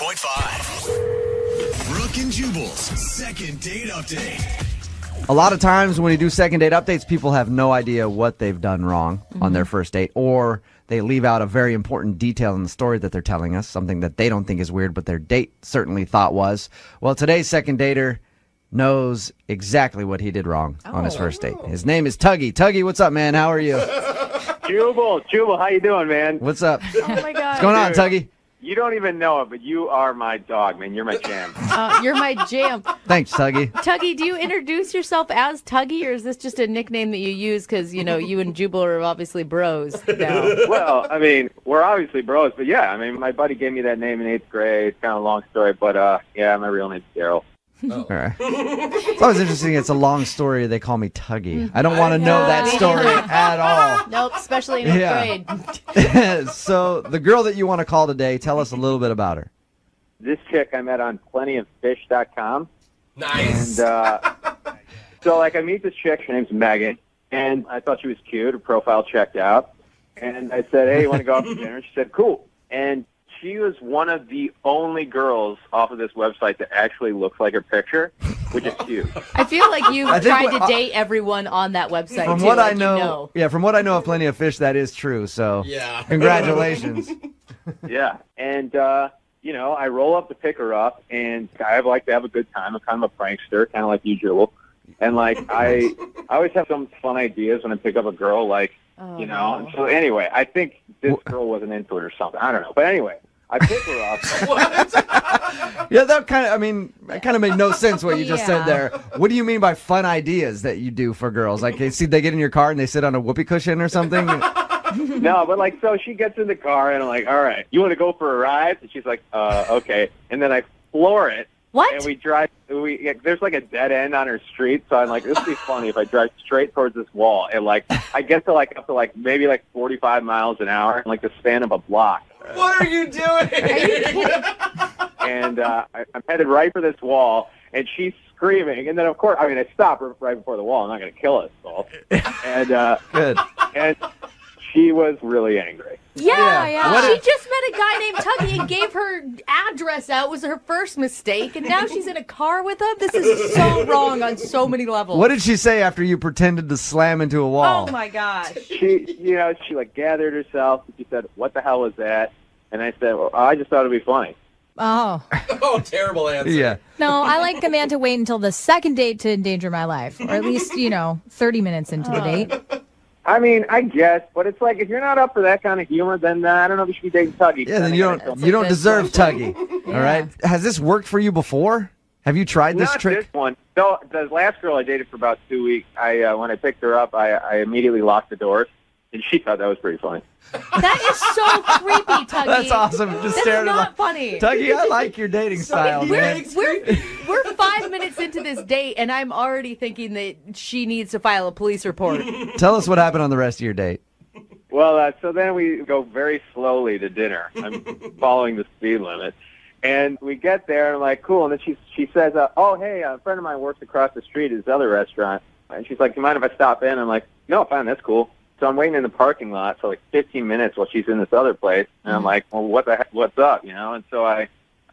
92.5. Brooke and Jubal's second date update. A lot of times when you do second date updates, people have no idea what they've done wrong on their first date, or they leave out a very important detail in the story that they're telling us, something that they don't think is weird, but their date certainly thought was. Well, today's second dater knows exactly what he did wrong on his first date. His name is Tuggy. Tuggy, what's up, man? How are you? Jubal, how you doing, man? What's up? Oh, my God. What's going on, Tuggy? You don't even know it, but you are my dog, man. You're my jam. You're my jam. Thanks, Tuggy. Tuggy, do you introduce yourself as Tuggy, or is this just a nickname that you use because, you know, you and Jubal are obviously bros now? Well, I mean, we're obviously bros, but yeah, I mean, my buddy gave me that name in 8th grade. It's kind of a long story, but yeah, my real name's Daryl. All right. It's always interesting. It's a long story. They call me Tuggy. I don't want to know that story at all. Nope, especially in 8th grade. So the girl that you want to call today, tell us a little bit about her. This chick I met on plentyoffish.com. Nice. And so, like, I meet this chick. Her name's Megan, and I thought she was cute. Her profile checked out. And I said, hey, you want to go out for dinner? She said, cool. And she was one of the only girls off of this website that actually looks like her picture, which is cute. I feel like you've tried to date everyone on that website, From too. what like I know, you know. yeah, from what I know of Plenty of Fish, that is true. So, Yeah. Congratulations. Yeah. And, you know, I roll up to pick her up, and I like to have a good time. I'm kind of a prankster, kind of like usual. And, like, I always have some fun ideas when I pick up a girl, like, you know. So, anyway, I think this girl wasn't into it or something. I don't know. But, anyway. I pick her up. Yeah, that kind of made no sense what you just said there. What do you mean by fun ideas that you do for girls? Like, they get in your car and they sit on a whoopee cushion or something? No, but like, so she gets in the car and I'm like, all right, you want to go for a ride? And she's like, okay. And then I floor it. What? And we drive, there's like a dead end on her street. So I'm like, this would be funny if I drive straight towards this wall. And like, I get to like, up to like, maybe like 45 miles an hour, like the span of a block. What are you doing? Are you kidding? And I'm headed right for this wall, and she's screaming. And then, of course, I mean, I stop right before the wall. I'm not going to kill us all. And Good. And she was really angry. Yeah. She just met a guy named Tuggy and gave her address out. It was her first mistake, and now she's in a car with him? This is so wrong on so many levels. What did she say after you pretended to slam into a wall? Oh, my gosh. She like gathered herself, and she said, what the hell was that? And I said, well, I just thought it'd be funny. Oh. Oh, terrible answer. Yeah. No, I like a man to wait until the second date to endanger my life, or at least, 30 minutes into the date. I mean, I guess, but it's like, if you're not up for that kind of humor, then I don't know if you should be dating Tuggy. Yeah, then you don't deserve Tuggy. All right. Has this worked for you before? Have you tried this trick? Not this one. No, the last girl I dated for about 2 weeks, when I picked her up, I immediately locked the doors, and she thought that was pretty funny. That is so creepy, Tuggy. That's awesome. Just staring at not funny. Tuggy, I like your dating style, man. We're 5 minutes into this date, and I'm already thinking that she needs to file a police report. Tell us what happened on the rest of your date. Well, so then we go very slowly to dinner. I'm following the speed limit. And we get there, and I'm like, cool. And then she says, oh, hey, a friend of mine works across the street at this other restaurant. And she's like, do you mind if I stop in? I'm like, no, fine, that's cool. So I'm waiting in the parking lot for like 15 minutes while she's in this other place. And I'm like, well, what the heck, what's up, you know? And so I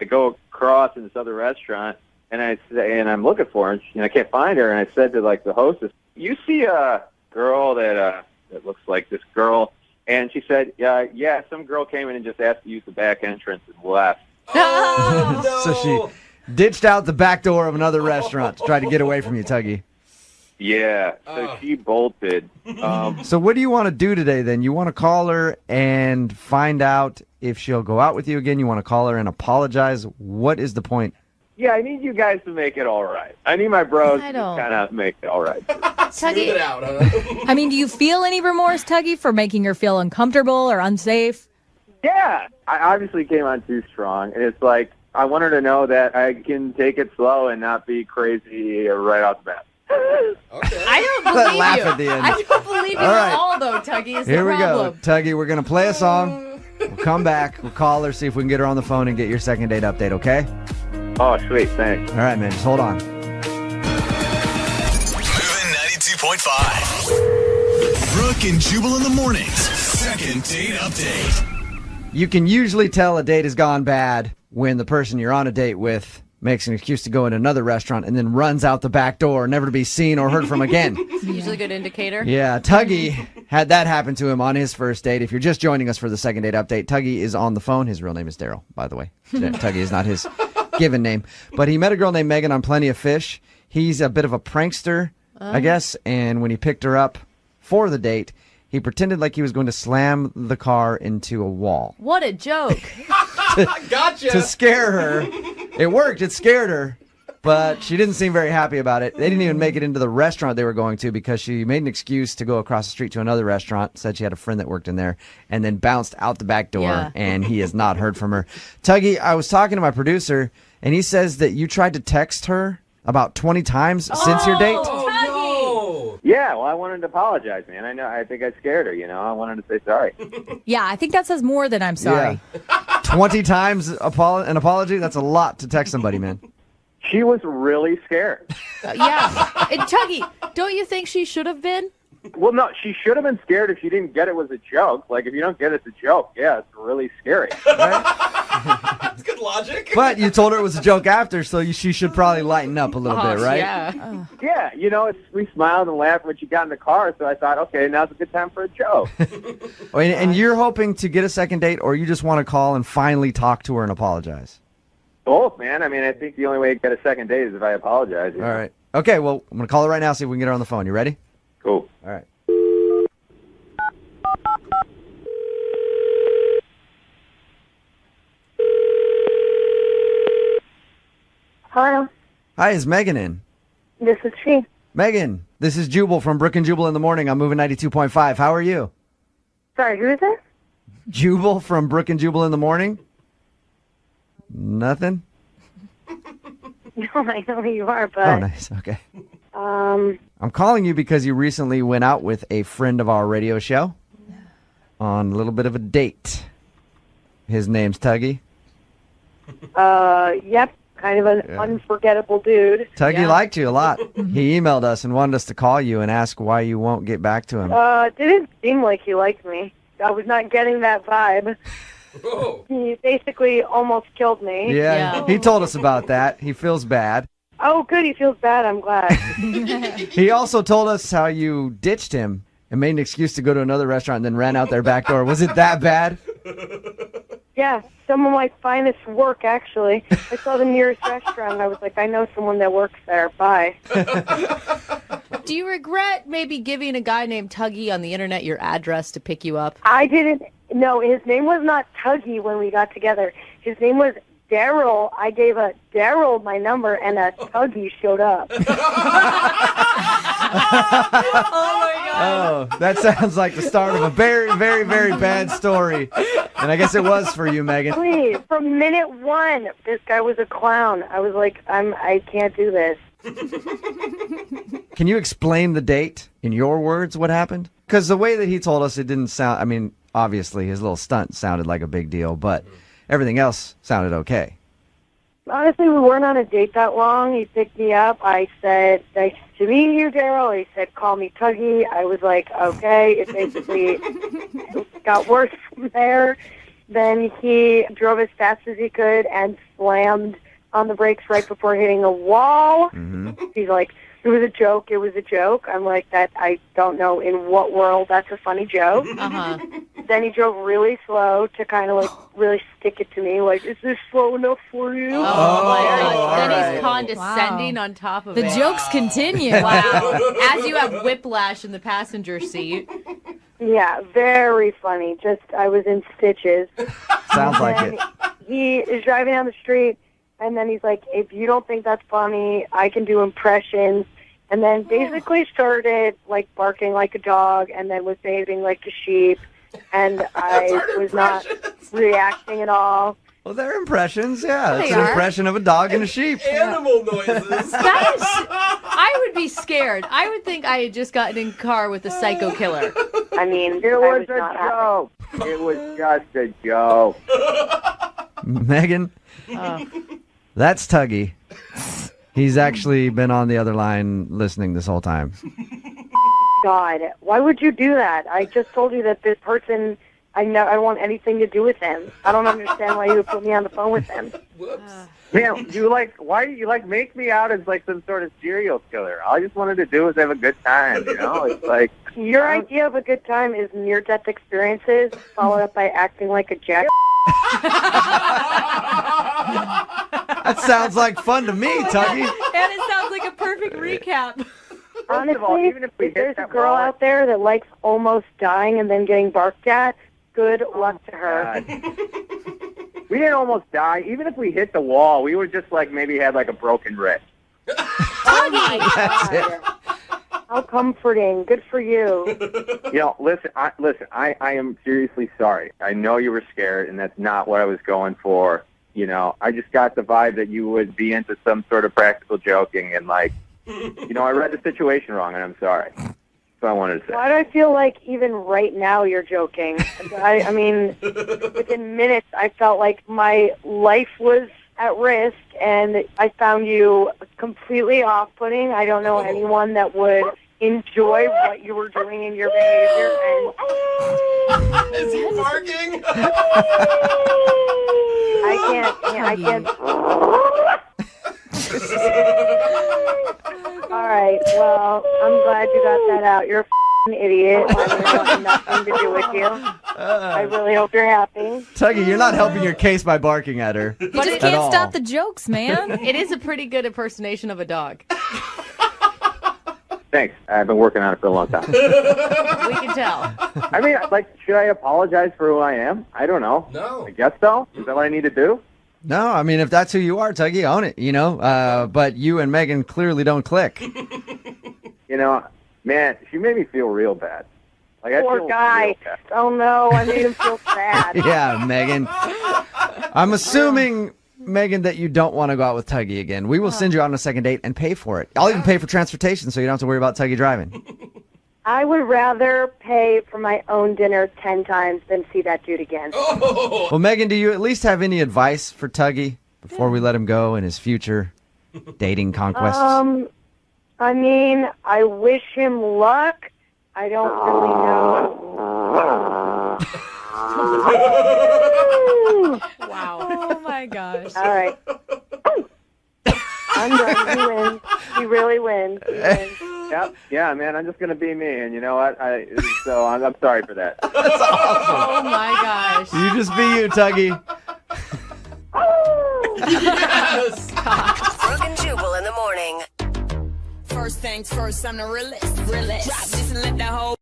go across in this other restaurant, and I say, and I'm looking for her, and I can't find her. And I said to like the hostess, you see a girl that looks like this girl? And she said, yeah, some girl came in and just asked to use the back entrance and left. Oh, no. So she ditched out the back door of another restaurant to try to get away from you, Tuggy. Yeah, so she bolted. So what do you want to do today then? You want to call her and find out if she'll go out with you again? You want to call her and apologize? What is the point? Yeah, I need you guys to make it all right. I need my bros to kind of make it all right. Smooth it out, huh? I mean, do you feel any remorse, Tuggy, for making her feel uncomfortable or unsafe? Yeah, I obviously came on too strong. And it's like, I want her to know that I can take it slow and not be crazy right off the bat. Okay. I don't believe Laugh you. at the end. I don't believe you at all, though, Tuggy. Is Here the we problem. go. Tuggy, we're going to play a song. We'll come back. We'll call her, see if we can get her on the phone and get your second date update, okay? Oh, sweet, thanks. All right, man. Just hold on. Moving 92.5. Brooke and Jubal in the mornings. Second date update. You can usually tell a date has gone bad when the person you're on a date with makes an excuse to go in another restaurant and then runs out the back door, never to be seen or heard from again. Usually a good indicator. Yeah, Tuggy had that happen to him on his first date. If you're just joining us for the second date update, Tuggy is on the phone. His real name is Daryl, by the way. Tuggy is not his given name. But he met a girl named Megan on Plenty of Fish. He's a bit of a prankster, I guess, and when he picked her up for the date, he pretended like he was going to slam the car into a wall. What a joke. Gotcha. To scare her. It worked. It scared her. But she didn't seem very happy about it. They didn't even make it into the restaurant they were going to because she made an excuse to go across the street to another restaurant, said she had a friend that worked in there, and then bounced out the back door, Yeah. and he has not heard from her. Tuggy, I was talking to my producer, and he says that you tried to text her about 20 times since your date. Oh, Yeah, well, I wanted to apologize, man. I think I scared her, I wanted to say sorry. Yeah, I think that says more than I'm sorry. Yeah. 20 times an apology? That's a lot to text somebody, man. She was really scared. Yeah. And Tuggy, don't you think she should have been? Well, no, she should have been scared if she didn't get it was a joke. Like, if you don't get it's a joke, yeah, it's really scary. that's good logic. But you told her it was a joke after, so she should probably lighten up a little bit, right? Yeah. Yeah, we smiled and laughed when she got in the car, so I thought, okay, now's a good time for a joke. And you're hoping to get a second date, or you just want to call and finally talk to her and apologize? Both, man. I mean, I think the only way to get a second date is if I apologize. All right. Okay, well, I'm going to call her right now, see if we can get her on the phone. You ready? Cool. All right. Hello, Hi, is Megan in? this is she. Megan, this is Jubal from Brooke Jubal in the Morning. I'm moving 92.5. How are you? Sorry, who is this? Jubal from Brooke Jubal in the Morning? Nothing? No, I know who you are, but Oh, nice. Okay. I'm calling you because you recently went out with a friend of our radio show on a little bit of a date. His name's Tuggy. yep, kind of an unforgettable dude. Tuggy liked you a lot. He emailed us and wanted us to call you and ask why you won't get back to him. Didn't seem like he liked me. I was not getting that vibe. Whoa. He basically almost killed me. Yeah, he told us about that. He feels bad. Oh, good, he feels bad. I'm glad. He also told us how you ditched him and made an excuse to go to another restaurant and then ran out their back door. Was it that bad? Yeah, some of my finest work, actually. I saw the nearest restaurant, and I was like, I know someone that works there. Bye. Do you regret maybe giving a guy named Tuggy on the internet your address to pick you up? I didn't. No, his name was not Tuggy when we got together. His name was Daryl. I gave a Daryl my number, and a Tuggy showed up. Oh, that sounds like the start of a very, very, very bad story. And I guess it was for you, Megan. Please, from minute one, this guy was a clown. I was like, I can't do this. Can you explain the date in your words what happened? Because the way that he told us, it didn't sound, I mean, obviously his little stunt sounded like a big deal, but everything else sounded okay. Honestly, we weren't on a date that long. He picked me up. I said, nice to meet you, Daryl. He said, call me Tuggy. I was like, okay. It basically got worse from there. Then he drove as fast as he could and slammed on the brakes right before hitting a wall. He's like, it was a joke. It was a joke. I'm like, that. I don't know in what world that's a funny joke. Uh-huh. Then he drove really slow to kind of like really stick it to me. Like, is this slow enough for you? Oh, my God. all Then right. he's condescending Wow. on top of The it. jokes continue. Wow. As you have whiplash in the passenger seat. Yeah, very funny. Just, I was in stitches. Sounds like And it. he is driving down the street, and then he's like, if you don't think that's funny, I can do impressions. And then basically started, like, barking like a dog and then was behaving like a sheep. And I was not reacting at all. Well, they're impressions, yeah. It's They an are. impression of a dog and a sheep. Animal noises. That is, I would be scared. I would think I had just gotten in a car with a psycho killer. I mean, It I was was a not happy. joke. It was just a joke. Megan, that's Tuggy. He's actually been on the other line listening this whole time. God, why would you do that? I just told you that this person, I don't want anything to do with him. I don't understand why you would put me on the phone with him. Whoops. Man, why you make me out as like some sort of serial killer? All I just wanted to do was have a good time, you know? It's like Your idea of a good time is near-death experiences followed up by acting like a jack. That sounds like fun to me, Tuggy. And it sounds like a perfect recap. Honestly, of all, even if we if hit there's a that girl wall- out there that likes almost dying and then getting barked at, good luck to her. God. We didn't almost die. Even if we hit the wall, we were just like maybe had like a broken wrist. Oh my God. How comforting. Good for you. You know, listen, I am seriously sorry. I know you were scared, and that's not what I was going for. You know, I just got the vibe that you would be into some sort of practical joking, and like, you know, I read the situation wrong, and I'm sorry. That's what I wanted to say. Why do I feel like even right now you're joking? I mean, within minutes, I felt like my life was at risk, and I found you completely off-putting. I don't know anyone that would enjoy what you were doing in your behavior. And Is he barking? I can't. All right. Well, I'm glad you got that out. You're a f***ing idiot. I want nothing to do with you. I really hope you're happy. Tuggy, you're not helping your case by barking at her. You just At can't all. stop the jokes, man. It is a pretty good impersonation of a dog. Thanks. I've been working on it for a long time. We can tell. I mean, like, should I apologize for who I am? I don't know. No. I guess so. Is that what I need to do? No, I mean, if that's who you are, Tuggy, own it, you know. But you and Megan clearly don't click. You know, man, she made me feel real bad. Like, I Poor feel guy. real bad. Oh, no. I made him feel sad. Yeah, Megan. I'm assuming, Megan, that you don't want to go out with Tuggy again. We will send you out on a second date and pay for it. I'll even pay for transportation so you don't have to worry about Tuggy driving. I would rather pay for my own dinner 10 times than see that dude again. Well, Megan, do you at least have any advice for Tuggy before we let him go in his future dating conquests? I mean, I wish him luck. I don't really know. Wow. Oh my gosh. All right. I'm done. You win. You really win. You win. Yep. Yeah, man, I'm just going to be me. And you know what? So I'm sorry for that. Oh my gosh. You just be you, Tuggy. Yes. Brooke and Jubal in the morning. First things first, I'm the realest. Drop this and let the whole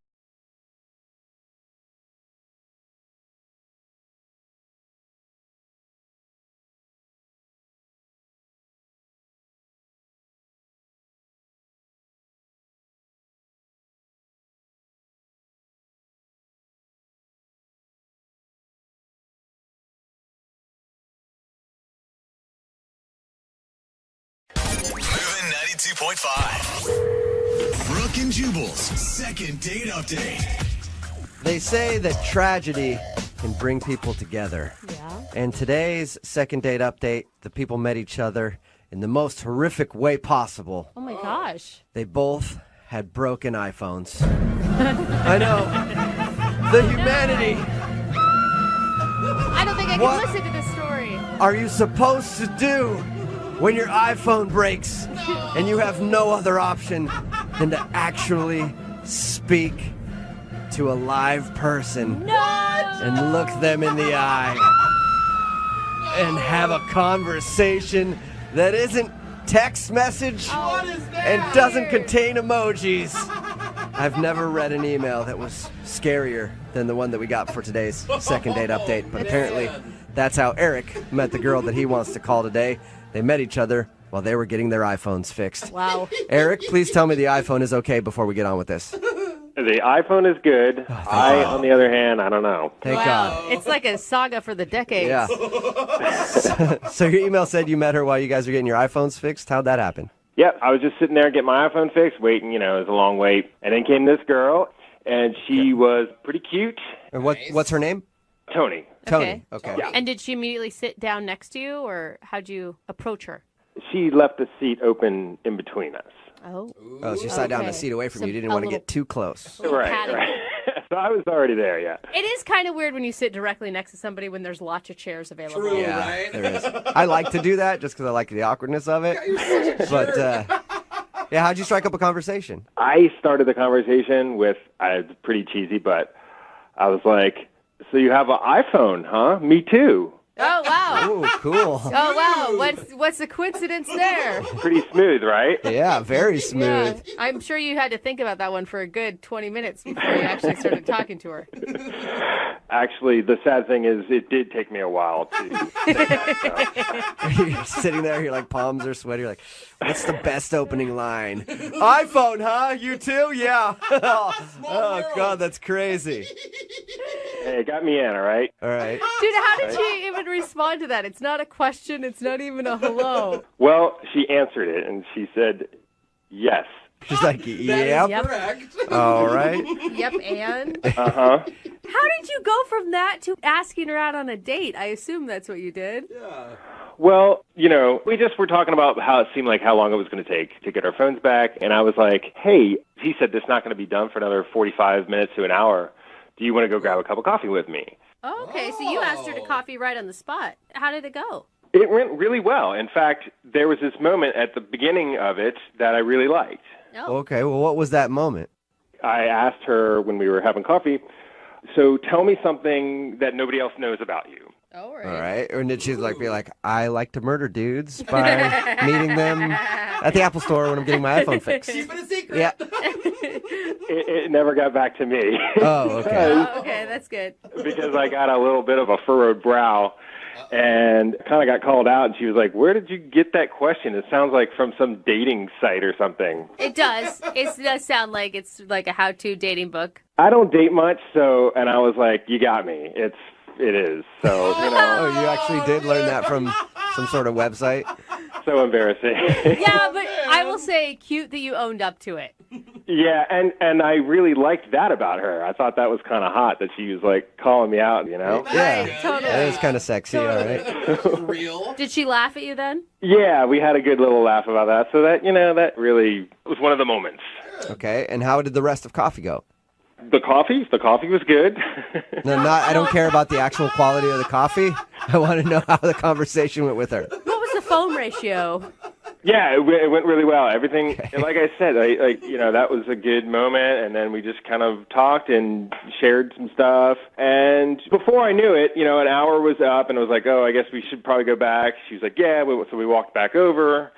Moving 92.5. Brooke and Jubal's second date update. They say that tragedy can bring people together. Yeah. And today's second date update, the people met each other in the most horrific way possible. Oh my gosh. They both had broken iPhones. I know. The humanity. I don't think I can What? listen to this story. Are you supposed to do when your iPhone breaks and you have no other option than to actually speak to a live person and look them in the eye and have a conversation that isn't text message and doesn't contain emojis? I've never read an email that was scarier than the one that we got for today's second date update, but apparently that's how Eric met the girl that he wants to call today. They met each other while they were getting their iPhones fixed. Wow. Eric, please tell me the iPhone is okay before we get on with this. The iPhone is good. On the other hand, I don't know. Thank Wow. God. It's like a saga for the decades. Yeah. So your email said you met her while you guys were getting your iPhones fixed. How'd that happen? Yep, I was just sitting there getting my iPhone fixed, waiting, it was a long wait. And then came this girl, and she was pretty cute. And what's her name? Tony. Tony. Okay. Yeah. And did she immediately sit down next to you, or how'd you approach her? She left the seat open in between us. Oh. Oh, so you sat down a Okay. seat away from So you. You didn't a want to little- get too close. little Right, padding. right. So I was already there, yeah. It is kind of weird when you sit directly next to somebody when there's lots of chairs available. True, Yeah, right? there is. I like to do that just because I like the awkwardness of it. But, yeah, how'd you strike up a conversation? I started the conversation with, it's pretty cheesy, but I was like, so you have an iPhone, huh? Me too. Oh, wow. Ooh, cool. Oh, wow. What's the coincidence there? Pretty smooth, right? Yeah, very smooth. Yeah. I'm sure you had to think about that one for a good 20 minutes before you actually started talking to her. Actually, the sad thing is it did take me a while to say that, so. You're sitting there, your like palms are sweaty. You're like, what's the best opening line? iPhone, huh? You too? Yeah. Oh, God, that's crazy. Hey, it got me in, all right? All right. Dude, how did she even respond to that? It's not a question. It's not even a hello. Well, she answered it, and she said, yes. She's like, yep. Yep. Correct. All right. Yep, and? Uh-huh. How did you go from that to asking her out on a date? I assume that's what you did. Yeah. Well, we just were talking about how it seemed like how long it was going to take to get our phones back, and I was like, hey, he said this is not going to be done for another 45 minutes to an hour. Do you want to go grab a cup of coffee with me? Oh, okay, so you asked her to coffee right on the spot. How did it go? It went really well. In fact, there was this moment at the beginning of it that I really liked. Oh. Okay, well, what was that moment? I asked her when we were having coffee, so tell me something that nobody else knows about you. All right. All right. And then she'd be like, I like to murder dudes by meeting them at the Apple store when I'm getting my iPhone fixed. Keep it a secret. Yeah. It never got back to me. Oh, okay. Oh, okay, that's good. Because I got a little bit of a furrowed brow and kind of got called out. And she was like, where did you get that question? It sounds like from some dating site or something. It does. It does sound like it's like a how-to dating book. I don't date much, and I was like, you got me. It is. So, Oh, you actually did learn that from some sort of website? so embarrassing. Yeah, but I will say cute that you owned up to it. Yeah, and I really liked that about her. I thought that was kind of hot that she was like calling me out, Yeah. Right, totally. That was kind of sexy, all right. Real. Did she laugh at you then? Yeah, we had a good little laugh about that. So that, that really was one of the moments. Okay, and how did the rest of coffee go? The coffee was good. No, I don't care about the actual quality of the coffee. I want to know how the conversation went with her. What was the phone ratio? Yeah, it went really well. Everything, like I said, that was a good moment, and then we just kind of talked and shared some stuff. And before I knew it, an hour was up, and I was like, oh, I guess we should probably go back. She was like, yeah, so we walked back over.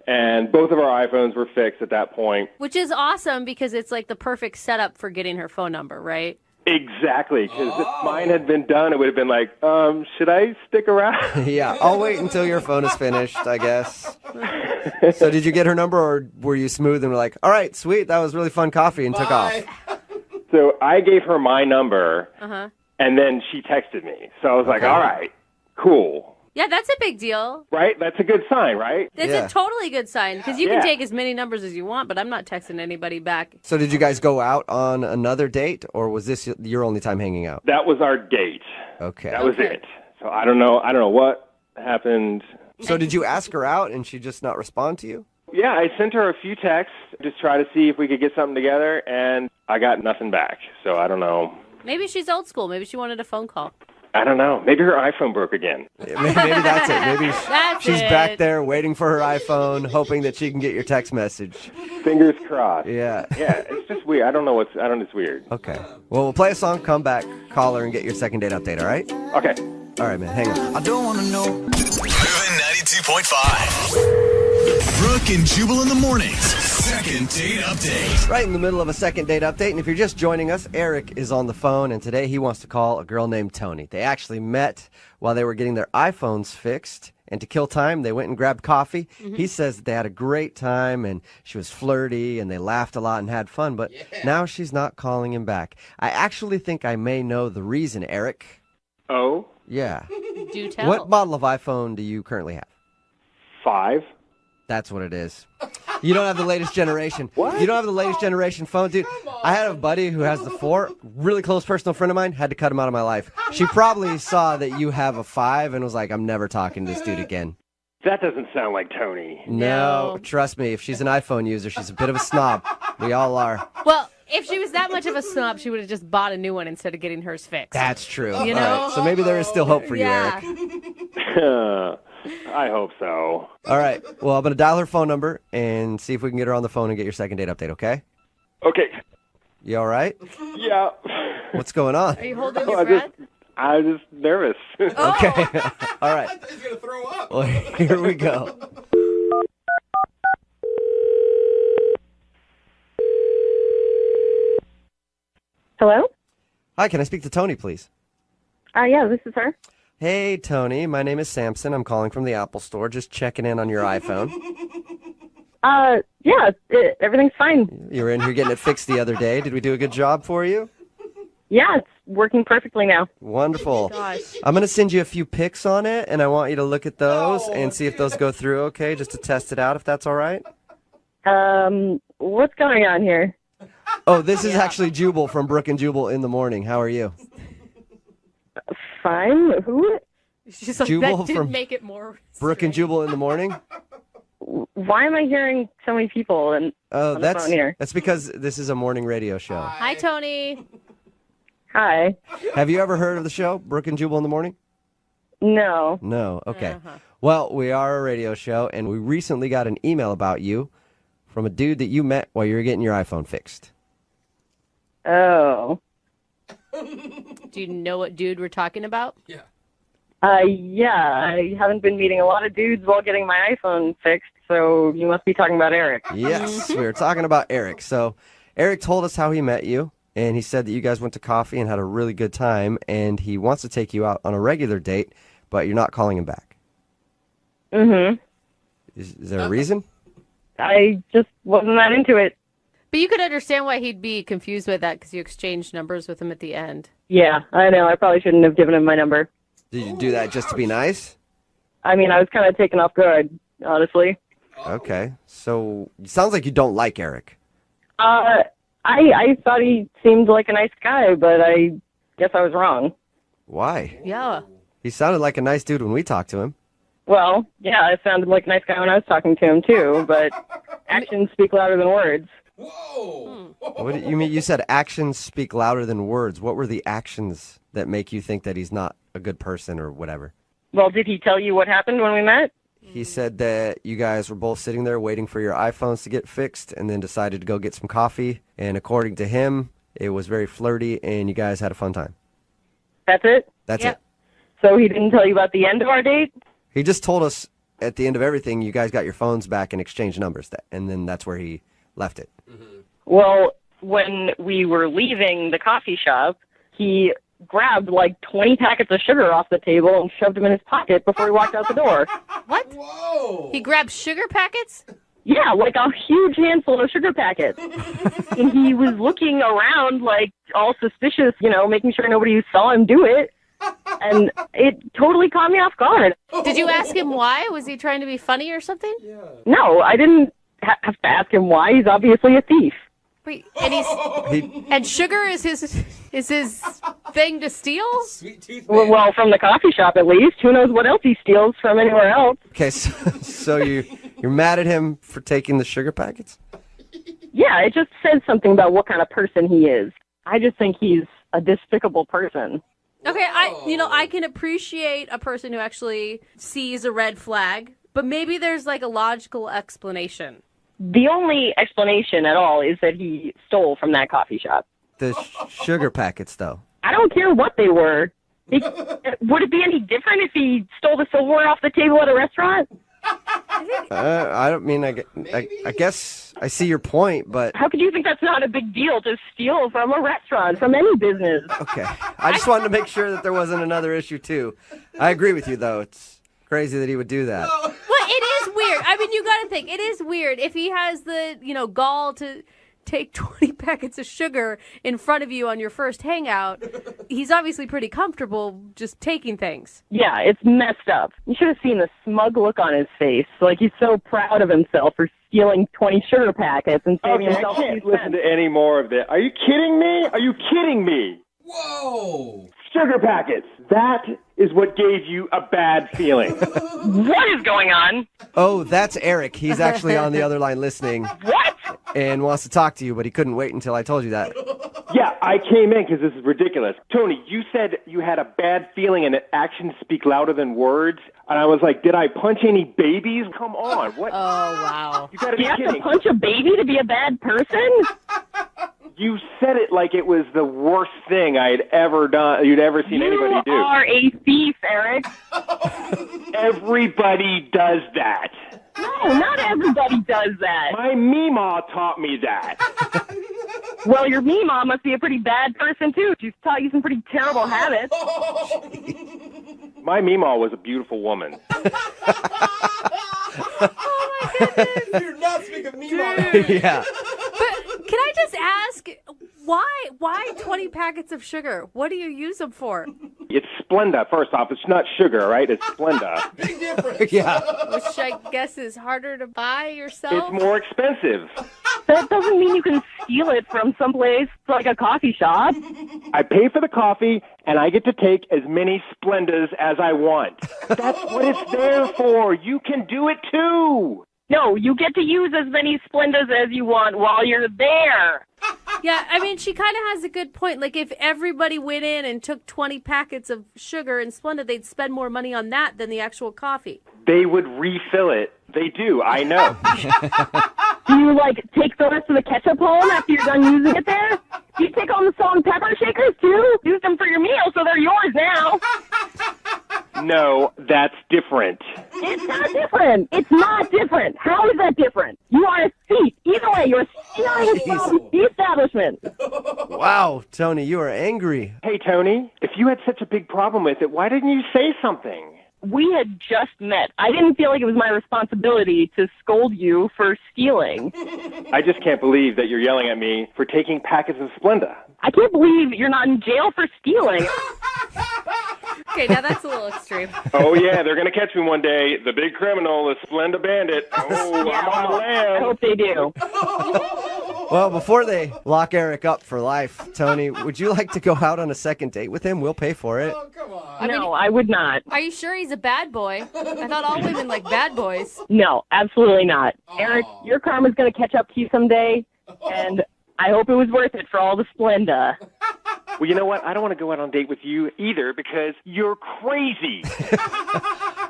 And both of our iPhones were fixed at that point. Which is awesome because it's like the perfect setup for getting her phone number, right? Exactly, because if mine had been done, it would have been like, should I stick around? Yeah, I'll wait until your phone is finished, I guess. So did you get her number, or were you smooth and were like, all right, sweet, that was really fun coffee, and took off? So I gave her my number, Uh-huh. and then she texted me. So I was like, all right, cool. Yeah, that's a big deal. Right? That's a good sign, right? That's a totally good sign because you can take as many numbers as you want, but I'm not texting anybody back. So did you guys go out on another date, or was this your only time hanging out? That was our date. Okay. That was it. So I don't know what happened. So did you ask her out and she just not respond to you? Yeah, I sent her a few texts, just try to see if we could get something together, and I got nothing back. So I don't know. Maybe she's old school. Maybe she wanted a phone call. I don't know. Maybe her iPhone broke again. Maybe that's it. Maybe she's it. back there waiting for her iPhone, hoping that she can get your text message. Fingers crossed. Yeah. Yeah, it's just weird. It's weird. Okay. Well, we'll play a song, come back, call her, and get your second date update, all right? Okay. All right, man, hang on. I don't want to know. Moving 92.5. Brooke and Jubal in the mornings. Second date update. Right in the middle of a second date update, and if you're just joining us, Eric is on the phone, and today he wants to call a girl named Tony. They actually met while they were getting their iPhones fixed, and to kill time, they went and grabbed coffee. Mm-hmm. He says that they had a great time, and she was flirty, and they laughed a lot and had fun, but now she's not calling him back. I actually think I may know the reason, Eric. Oh? Yeah. Do tell. What model of iPhone do you currently have? 5. That's what it is. You don't have the latest generation. What? You don't have the latest generation phone, dude. I had a buddy who has the 4, really close personal friend of mine, had to cut him out of my life. She probably saw that you have a 5 and was like, I'm never talking to this dude again. That doesn't sound like Tony. No, trust me, if she's an iPhone user, she's a bit of a snob. We all are. Well, If she was that much of a snob, she would have just bought a new one instead of getting hers fixed. That's true. You know? All right, so maybe there is still hope for you, Yeah. Eric. I hope so. All right. Well, I'm going to dial her phone number and see if we can get her on the phone and get your second date update, okay? Okay. You all right? Yeah. What's going on? Are you holding your breath? I'm just nervous. Okay. All right. I thought he was going to throw up. Well, here we go. Hello? Hi, can I speak to Tony, please? Yeah, this is her. Hey, Tony. My name is Samson. I'm calling from the Apple Store, just checking in on your iPhone. Yeah, everything's fine. You were in here getting it fixed the other day. Did we do a good job for you? Yeah, it's working perfectly now. Wonderful. Gosh. I'm going to send you a few pics on it, and I want you to look at those and see if those go through okay, just to test it out, if that's all right. What's going on here? Oh, this is actually Jubal from Brooke and Jubal in the morning. How are you? Fine. Who? She's like, Jubal that didn't from make it more. Brooke and Jubal in the morning? Why am I hearing so many people on the phone here? That's because this is a morning radio show. Hi, Tony. Hi. Have you ever heard of the show, Brooke and Jubal in the morning? No. No. Okay. Well, we are a radio show, and we recently got an email about you from a dude that you met while you were getting your iPhone fixed. Oh. Do you know what dude we're talking about? Yeah. Yeah, I haven't been meeting a lot of dudes while getting my iPhone fixed, so you must be talking about Eric. Yes, we were talking about Eric. So Eric told us how he met you, and he said that you guys went to coffee and had a really good time, and he wants to take you out on a regular date, but you're not calling him back. Mm-hmm. Is there a reason? I just wasn't that into it. But you could understand why he'd be confused with that because you exchanged numbers with him at the end. Yeah, I know. I probably shouldn't have given him my number. Did you do that just to be nice? I mean, I was kind of taken off guard, honestly. Okay. So it sounds like you don't like Eric. I thought he seemed like a nice guy, but I guess I was wrong. Why? Yeah. He sounded like a nice dude when we talked to him. Well, yeah, I sounded like a nice guy when I was talking to him, too, but actions speak louder than words. Whoa. What do you mean? You said actions speak louder than words. What were the actions that make you think that he's not a good person or whatever? Well, did he tell you what happened when we met? He said that you guys were both sitting there waiting for your iPhones to get fixed and then decided to go get some coffee. And according to him, it was very flirty and you guys had a fun time. That's it? That's Yep. it. So he didn't tell you about the end of our date? He just told us at the end of everything, you guys got your phones back and exchanged numbers. And then that's where he left it. Well, when we were leaving the coffee shop, he grabbed like 20 packets of sugar off the table and shoved them in his pocket before he walked out the door. What? Whoa. He grabbed sugar packets? Yeah, like a huge handful of sugar packets. And he was looking around like all suspicious, you know, making sure nobody saw him do it. And it totally caught me off guard. Did you ask him why? Was he trying to be funny or something? No, I didn't have to ask him why. He's obviously a thief. Wait, and and sugar is his thing to steal? Sweet tooth man. Well, from the coffee shop at least. Who knows what else he steals from anywhere else? Okay, so you're mad at him for taking the sugar packets? Yeah, it just says something about what kind of person he is. I just think he's a despicable person. Okay, I can appreciate a person who actually sees a red flag, but maybe there's like a logical explanation. The only explanation at all is that he stole from that coffee shop. The sugar packets, though. I don't care what they were. Would it be any different if he stole the silverware off the table at a restaurant? I don't mean, I guess I see your point, but... How could you think that's not a big deal to steal from a restaurant, from any business? Okay. I just wanted to make sure that there wasn't another issue, too. I agree with you, though. It's crazy that he would do that. Well, it is weird. I mean, you got to think, it is weird. If he has the, gall to take 20 packets of sugar in front of you on your first hangout, he's obviously pretty comfortable just taking things. Yeah, it's messed up. You should have seen the smug look on his face. Like, he's so proud of himself for stealing 20 sugar packets and saving Okay, I himself can't 2 listen cents. to any more of this. Are you kidding me? Are you kidding me? Whoa. Sugar packets. That is what gave you a bad feeling. What is going on? Oh, that's Eric. He's actually on the other line listening. What? and wants to talk to you, but he couldn't wait until I told you that. Yeah, I came in because this is ridiculous. Tony, you said you had a bad feeling and that actions speak louder than words. And I was like, did I punch any babies? Come on. What? Oh, wow. You gotta be You have kidding. to punch a baby to be a bad person? You said it like it was the worst thing I'd ever done. You'd ever seen anybody do. You are a thief, Eric. Everybody does that. No, not everybody does that. My Meemaw taught me that. Well, your Meemaw must be a pretty bad person, too. She's taught you some pretty terrible habits. My Meemaw was a beautiful woman. You're not speaking of Nemo. Yeah. But can I just ask, why 20 packets of sugar? What do you use them for? It's Splenda. First off, it's not sugar, right? It's Splenda. Big difference. Yeah. Which I guess is harder to buy yourself. It's more expensive. That doesn't mean you can steal it from someplace like a coffee shop. I pay for the coffee, and I get to take as many Splendas as I want. That's what it's there for. You can do it, too. No, you get to use as many Splendas as you want while you're there. Yeah, I mean, she kind of has a good point. Like, if everybody went in and took 20 packets of sugar and Splenda, they'd spend more money on that than the actual coffee. They would refill it. They do. I know. Do you, take the rest of the ketchup home after you're done using it there? Do you take home the salt and pepper shakers, too? Use them for your meal, so they're yours now. No, that's different. It's not different. It's not different. How is that different? You are a thief. Either way, you're stealing from the establishment. Wow, Tony, you are angry. Hey, Tony, if you had such a big problem with it, why didn't you say something? We had just met. I didn't feel like it was my responsibility to scold you for stealing. I just can't believe that you're yelling at me for taking packets of Splenda. I can't believe you're not in jail for stealing. Okay, now that's a little extreme. Oh, yeah, they're going to catch me one day. The big criminal, the Splenda bandit. Oh, Yeah, I'm on the I lam. hope they do. Well, before they lock Eric up for life, Tony, would you like to go out on a second date with him? We'll pay for it. Oh, come on. No, I would not. Are you sure he's a bad boy? I thought all women like bad boys. No, absolutely not. Eric, your karma's going to catch up to you someday, and I hope it was worth it for all the Splenda. Well, you know what? I don't want to go out on a date with you either because you're crazy.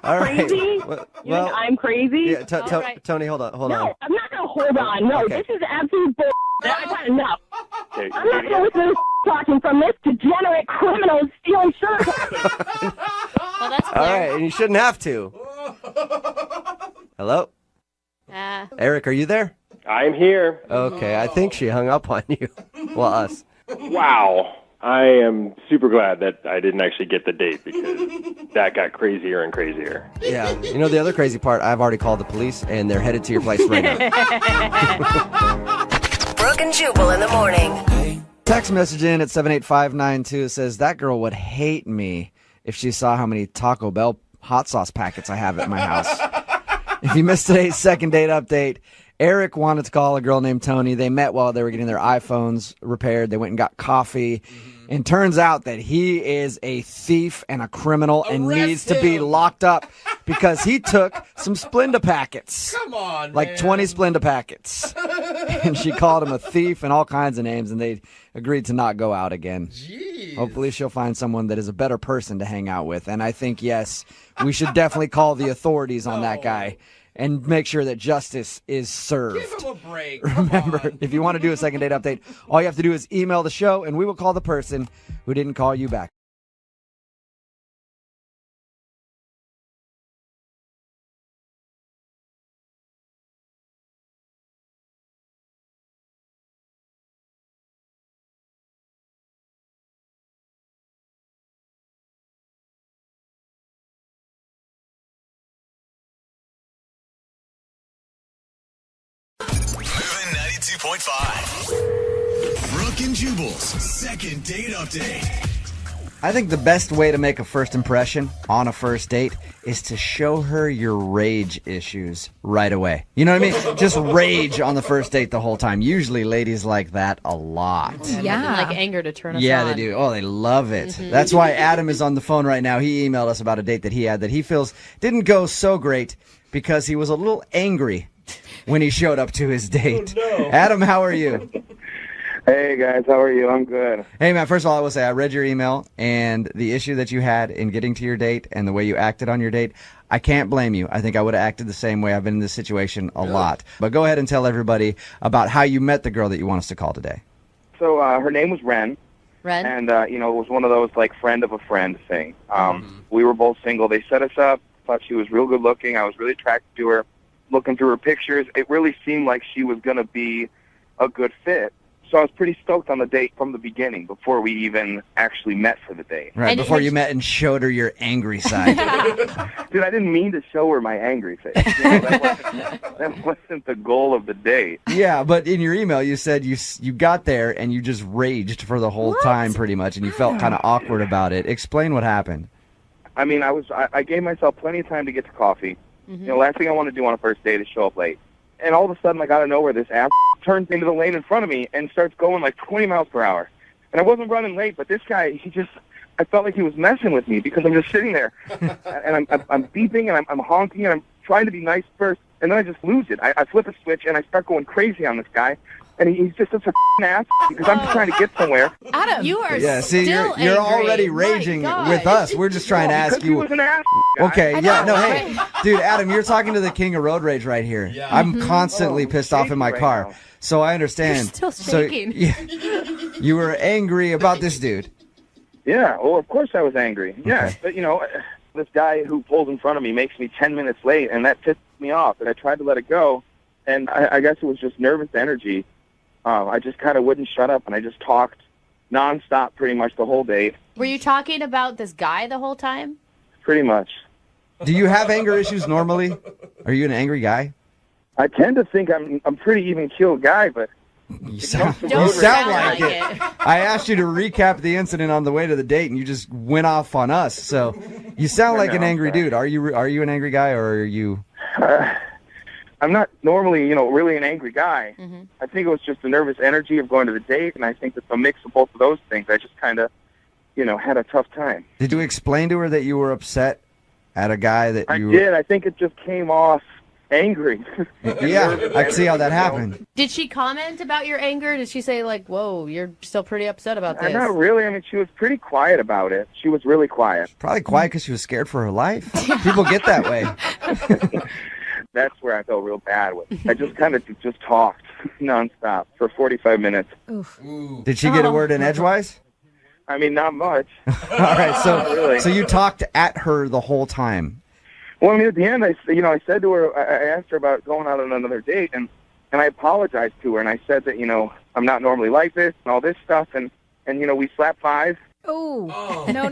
All right. Crazy? Well, You think I'm crazy? yeah, All right. Tony, hold on. No, I'm not going to hold on. No, Okay. this is absolute bull. I've had enough. Okay, I'm not going to listen to this talking from this degenerate criminal stealing sugar packets. Well, that's All clear. right, and you shouldn't have to. Hello? Eric, are you there? I'm here. Okay, I think she hung up on you. Well, us. Wow. I am super glad that I didn't actually get the date because that got crazier and crazier. Yeah. You know the other crazy part? I've already called the police, and they're headed to your place right now. Brooke and Jubal in the morning. Text message in at 78592 says, that girl would hate me if she saw how many Taco Bell hot sauce packets I have at my house. If you missed today's second date update, Eric wanted to call a girl named Tony. They met while they were getting their iPhones repaired. They went and got coffee. And turns out that he is a thief and a criminal and needs to be locked up because he took some Splenda packets. Come on, Like man. 20 Splenda packets. And she called him a thief and all kinds of names, and they agreed to not go out again. Jeez. Hopefully she'll find someone that is a better person to hang out with. And I think, yes, we should definitely call the authorities on that guy and make sure that justice is served. Give him a break. Come Remember, on. if you want to do a second date update, all you have to do is email the show, and we will call the person who didn't call you back. Moving 92.5. Brooke and Jubal's second date update. I think the best way to make a first impression on a first date is to show her your rage issues right away. You know what I mean? Just rage on the first date the whole time. Usually ladies like that a lot. Yeah. Like anger to turn us Yeah, on. they do. Oh, they love it. That's why Adam is on the phone right now. He emailed us about a date that he had that he feels didn't go so great because he was a little angry when he showed up to his date. Adam, how are you? Hey, guys. How are you? I'm good. Hey, man, first of all, I will say I read your email, and the issue that you had in getting to your date and the way you acted on your date, I can't blame you. I think I would have acted the same way. I've been in this situation a lot. But go ahead and tell everybody about how you met the girl that you want us to call today. So her name was Ren. Ren? And, it was one of those, like, friend of a friend thing. We were both single. They set us up. Thought she was real good looking. I was really attracted to her. Looking through her pictures, it really seemed like she was going to be a good fit. So I was pretty stoked on the date from the beginning before we even actually met for the date. Right, before you met and showed her your angry side. Dude, I didn't mean to show her my angry face. That wasn't the goal of the date. Yeah, but in your email you said you got there and you just raged for the whole time pretty much, and you felt kind of awkward about it. Explain what happened. I mean, I gave myself plenty of time to get to coffee. Last thing I want to do on a first date is show up late. And all of a sudden, like, out of nowhere, this ass turns into the lane in front of me and starts going like 20 miles per hour. And I wasn't running late, but this guy, I felt like he was messing with me because I'm just sitting there. And I'm beeping and I'm honking and I'm trying to be nice first. And then I just lose it. I flip a switch and I start going crazy on this guy. And he's just such a ass because I'm just trying to get somewhere. Adam, you are see, still you're angry. already raging with us. We're just trying to ask Because you. he was an ass guy. Okay, yeah, no, hey, dude, Adam, you're talking to the king of road rage right here. Yeah. I'm constantly pissed off in my right car, now. so I understand. You're still shaking. So, you were angry about this dude. Yeah, well, of course I was angry. Yeah, but, this guy who pulls in front of me makes me 10 minutes late, and that pissed me off. And I tried to let it go, and I guess it was just nervous energy. I just kind of wouldn't shut up, and I just talked nonstop pretty much the whole date. Were you talking about this guy the whole time? Pretty much. Do you have anger issues normally? Are you an angry guy? I tend to think I'm pretty even-keeled guy, but You sound Don't sound like like it. it. I asked you to recap the incident on the way to the date, and you just went off on us. So you sound like an angry dude. Are you an angry guy, or are you? I'm not normally, really an angry guy. I think it was just the nervous energy of going to the date, and I think that the mix of both of those things, I just kind of, had a tough time. Did you explain to her that you were upset at a guy that you? I did. I think it just came off angry. Yeah, I can see how that happened. Did she comment about your anger? Did she say, like, whoa, you're still pretty upset about this? Not really. I mean, she was pretty quiet about it. She was really quiet. Probably quiet because she was scared for her life. People get that way. That's where I felt real bad with. I just kind of just talked nonstop for 45 minutes. Oof. Did she get a word in edgewise? I mean, not much. All right, really. so you talked at her the whole time. Well, I mean, at the end, I said to her, I asked her about going out on another date, and I apologized to her, and I said that, I'm not normally like this and all this stuff, and we slapped five. Oh, no.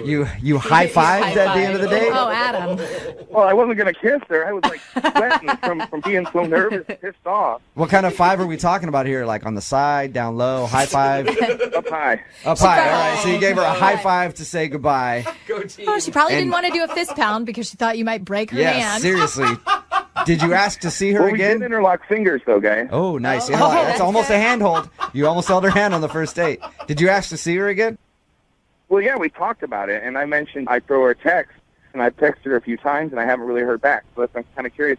You high-fived at the end of the date? Oh, Adam. Well, I wasn't going to kiss her. I was, like, sweating from being so nervous and pissed off. What kind of five are we talking about here? Like on the side, down low, high five? Up high. Up high, all right. So you gave her a high five to say goodbye. Oh, she probably didn't want to do a fist pound because she thought you might break her Yeah, hand. seriously. Did you ask to see her Well, we again? did interlock fingers, though, guys. Oh, nice. That's almost a handhold. You almost held her hand on the first date. Did you ask to see her again? Well, yeah, we talked about it, and I mentioned I'd throw her a text, and I've texted her a few times, and I haven't really heard back. So I'm kind of curious.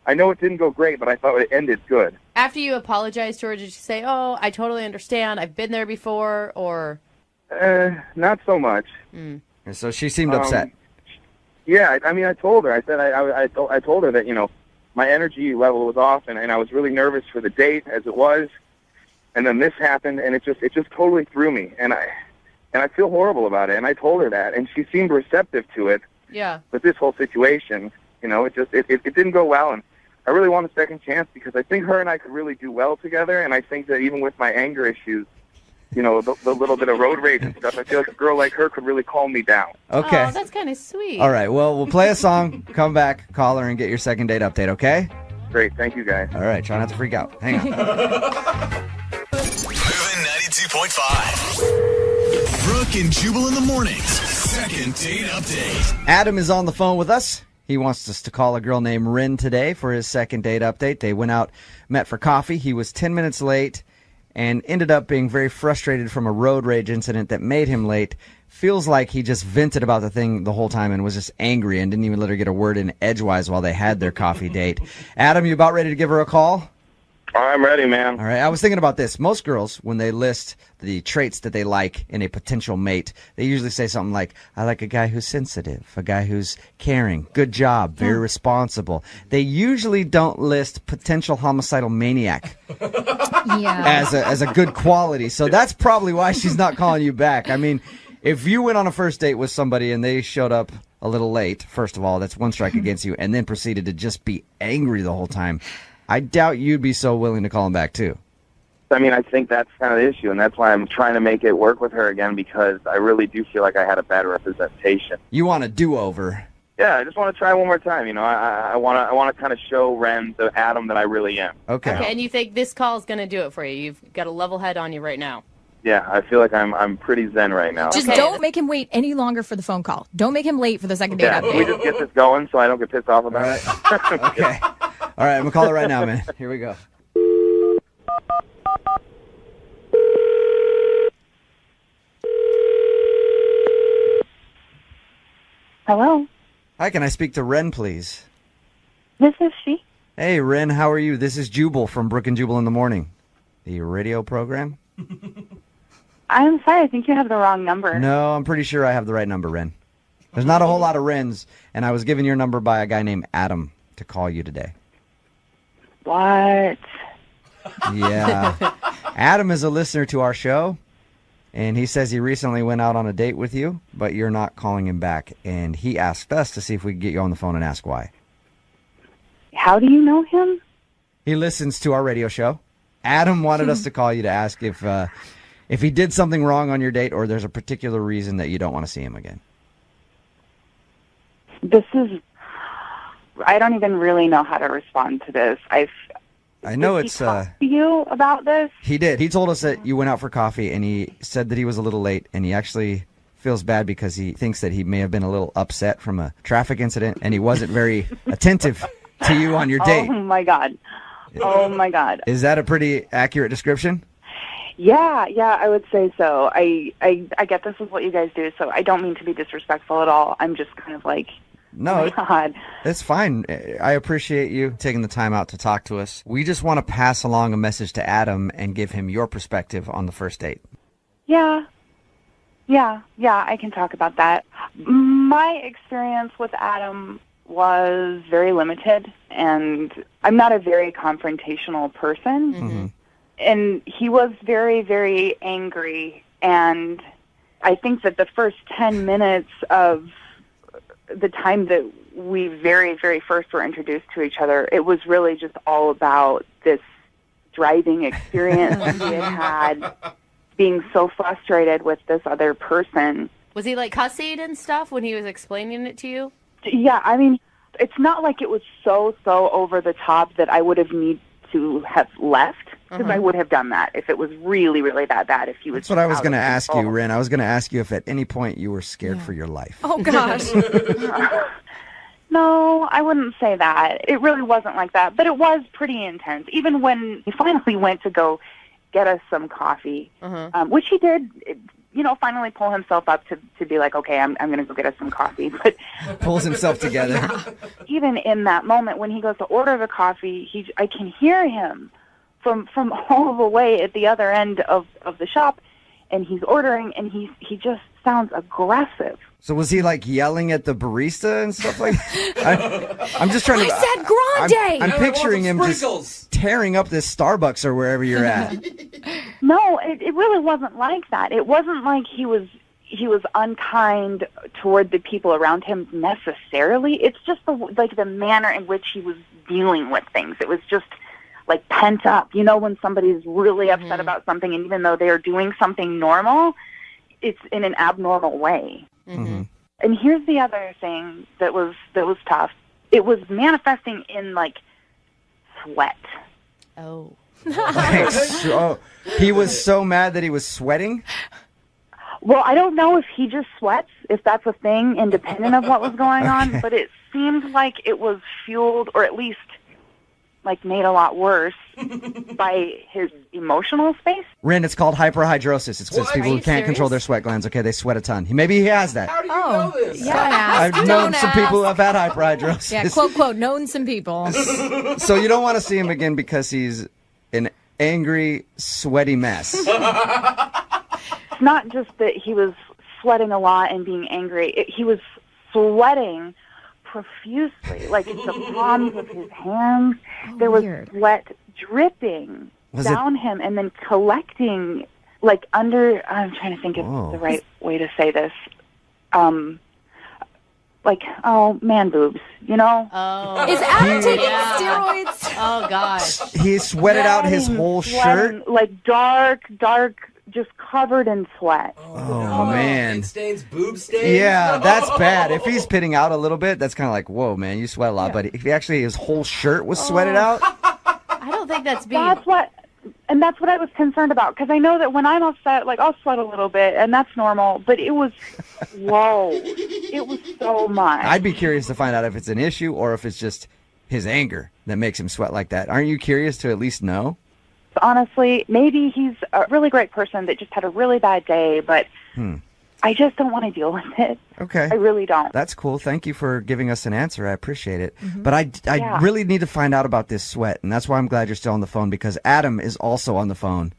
I know it didn't go great, but I thought it ended good. After you apologized to her, did you say, oh, I totally understand, I've been there before, or? Not so much. And so she seemed upset. Yeah, I mean, I told her. I said I told her that, my energy level was off, and I was really nervous for the date as it was. And then this happened, and it just totally threw me. And I feel horrible about it, and I told her that, and she seemed receptive to it. Yeah. But this whole situation, it didn't go well, and I really want a second chance because I think her and I could really do well together, and I think that even with my anger issues, the little bit of road rage and stuff, I feel like a girl like her could really calm me down. Okay. Oh, that's kind of sweet. All right, well, we'll play a song, come back, call her, and get your second date update, okay? Great, thank you, guys. All right, try not to freak out. Hang on. Moving 92.5. Brooke and Jubal in the mornings. Second date update. Adam is on the phone with us. He wants us to call a girl named Rin today for his second date update. They went out, met for coffee. He was 10 minutes late and ended up being very frustrated from a road rage incident that made him late. feels like he just vented about the thing the whole time and was just angry and didn't even let her get a word in edgewise while they had their coffee date. Adam, you about ready to give her a call? I'm ready, man. All right, I was thinking about this. Most girls, when they list the traits that they like in a potential mate, they usually say something like, I like a guy who's sensitive, a guy who's caring, good job, very responsible. They usually don't list potential homicidal maniac as a good quality. So that's probably why she's not calling you back. I mean, if you went on a first date with somebody and they showed up a little late, first of all, that's one strike against you, and then proceeded to just be angry the whole time, I doubt you'd be so willing to call him back, too. I mean, I think that's kind of the issue, and that's why I'm trying to make it work with her again, because I really do feel like I had a bad representation. You want a do-over. Yeah, I just want to try one more time. You know, I want to kind of show Ren the Adam that I really am. Okay. And you think this call is going to do it for you? You've got a level head on you right now. Yeah, I feel like I'm pretty zen right now. Just don't make him wait any longer for the phone call. Don't make him late for the second date update. Can we just get this going so I don't get pissed off about it? Okay. All right, I'm going to call it right now, man. Here we go. Hello? Hi, can I speak to Ren, please? This is she. Hey, Ren, how are you? This is Jubal from Brooke and Jubal in the Morning, the radio program. I'm sorry, I think you have the wrong number. No, I'm pretty sure I have the right number, Ren. There's not a whole lot of Rens, and I was given your number by a guy named Adam to call you today. What? Yeah. Adam is a listener to our show, and he says he recently went out on a date with you, but you're not calling him back, and he asked us to see if we could get you on the phone and ask why. How do you know him? He listens to our radio show. Adam wanted us to call you to ask if he did something wrong on your date or there's a particular reason that you don't want to see him again. I don't even really know how to respond to this. I know Did he talk to you about this? He did. He told us that you went out for coffee, and he said that he was a little late, and he actually feels bad because he thinks that he may have been a little upset from a traffic incident, and he wasn't very attentive to you on your date. Oh, my God. Oh, my God. Is that a pretty accurate description? Yeah, I would say so. I get this is what you guys do, so I don't mean to be disrespectful at all. I'm just kind of like, no, oh my God. It's fine. I appreciate you taking the time out to talk to us. We just want to pass along a message to Adam and give him your perspective on the first date. Yeah, I can talk about that. My experience with Adam was very limited, and I'm not a very confrontational person. Mm-hmm. And he was very, very angry, and I think that the first 10 minutes of the time that we very, very first were introduced to each other, it was really just all about this driving experience he had being so frustrated with this other person. Was he like cussing and stuff when he was explaining it to you? Yeah, I mean, it's not like it was so over the top that I would have need to have left, because I would have done that if it was really, really that bad. If he was. That's what I was going to ask you, Ren. I was going to ask you if at any point you were scared for your life. Oh, gosh. No, I wouldn't say that. It really wasn't like that, but it was pretty intense. Even when he finally went to go get us some coffee, which he did, finally pull himself up to be like, okay, I'm going to go get us some coffee. But pulls himself together. Even in that moment when he goes to order the coffee, I can hear him from all the way at the other end of the shop, and he's ordering, and he just sounds aggressive. So was he like yelling at the barista and stuff like that? I'm just trying to. I said grande! I'm picturing him just tearing up this Starbucks or wherever you're at. No, it really wasn't like that. It wasn't like he was unkind toward the people around him necessarily. It's just the manner in which he was dealing with things. It was just like pent up. You know, when somebody's really upset about something, and even though they are doing something normal, it's in an abnormal way. Mm-hmm. And here's the other thing that was tough. It was manifesting in like sweat. Oh. He was so mad that he was sweating? Well, I don't know if he just sweats, if that's a thing, independent of what was going on, but it seemed like it was fueled, or at least like made a lot worse by his emotional space. Ren, it's called hyperhidrosis. It's just people Are who you can't control their serious? sweat glands. Okay, they sweat a ton. Maybe he has that. How do you know this? I've known some people who have had hyperhidrosis. Yeah, quote, known some people. So you don't want to see him again because he's an angry, sweaty mess. It's not just that he was sweating a lot and being angry. He was sweating profusely, like the palms of his hands. There was sweat dripping down him and then collecting, like under. I'm trying to think of the right way to say this. Like, man boobs, you know? Oh. Is Adam taking steroids? Oh, gosh. He sweated out his whole shirt. Like dark, just covered in sweat. Oh, man. It stains, boob stains. Yeah, that's bad. If he's pitting out a little bit, that's kind of like, whoa, man, you sweat a lot. But if he actually, his whole shirt was sweated out. I don't think that's being... That's what I was concerned about, because I know that when I'm upset, like, I'll sweat a little bit, and that's normal, but it was, whoa, it was so much. I'd be curious to find out if it's an issue or if it's just his anger that makes him sweat like that. Aren't you curious to at least know? Honestly, maybe he's a really great person that just had a really bad day, but I just don't want to deal with it. Okay. I really don't. That's cool. Thank you for giving us an answer. I appreciate it. But I really need to find out about this sweat, and that's why I'm glad you're still on the phone, because Adam is also on the phone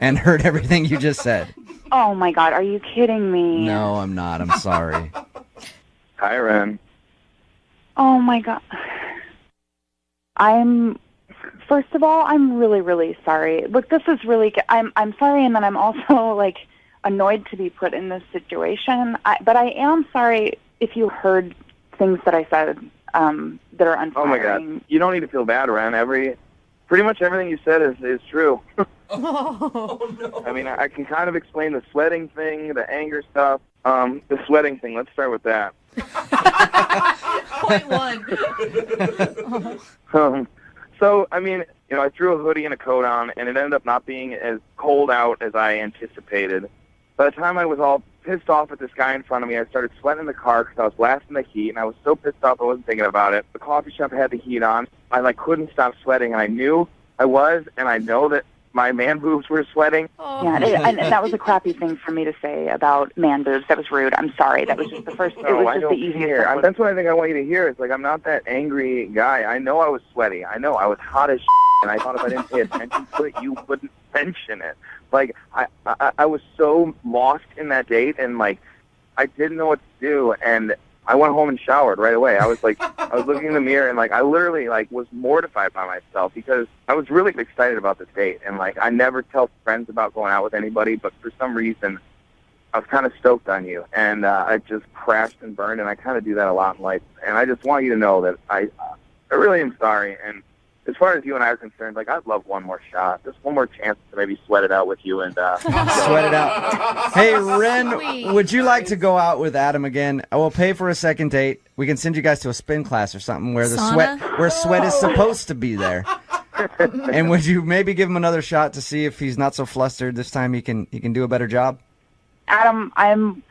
and heard everything you just said. Oh, my God. Are you kidding me? No, I'm not. I'm sorry. Hi, Ren. Oh, my God. First of all, I'm really, really sorry. Look, this is really, I'm sorry, and then I'm also, like, annoyed to be put in this situation. But I am sorry if you heard things that I said that are unflattering. Oh, my God. You don't need to feel bad, Ren. Pretty much everything you said is true. Oh, no. I mean, I can kind of explain the sweating thing, the anger stuff. The sweating thing, let's start with that. Point one. So, I mean, I threw a hoodie and a coat on, and it ended up not being as cold out as I anticipated. By the time I was all pissed off at this guy in front of me, I started sweating in the car because I was blasting the heat, and I was so pissed off I wasn't thinking about it. The coffee shop had the heat on. I, couldn't stop sweating, and I knew I was, and I know that my man boobs were sweating. Yeah, and that was a crappy thing for me to say about man boobs. That was rude. I'm sorry. That was just the first. It was just the easiest. That's what I think I want you to hear. Is I'm not that angry guy. I know I was sweaty. I know I was hot as and I thought if I didn't pay attention to it, you wouldn't mention it. I was so lost in that date, and I didn't know what to do, and I went home and showered right away. I was I was looking in the mirror, and I literally was mortified by myself because I was really excited about this date, and I never tell friends about going out with anybody, but for some reason I was kind of stoked on you, and I just crashed and burned, and I kind of do that a lot in life, and I just want you to know that I really am sorry. And as far as you and I are concerned, I'd love one more shot, just one more chance to maybe sweat it out with you and sweat it out. Hey, Ren, would you like to go out with Adam again? I will pay for a second date. We can send you guys to a spin class or something where sweat is supposed to be there. And would you maybe give him another shot to see if he's not so flustered this time? He can do a better job. Adam, I'm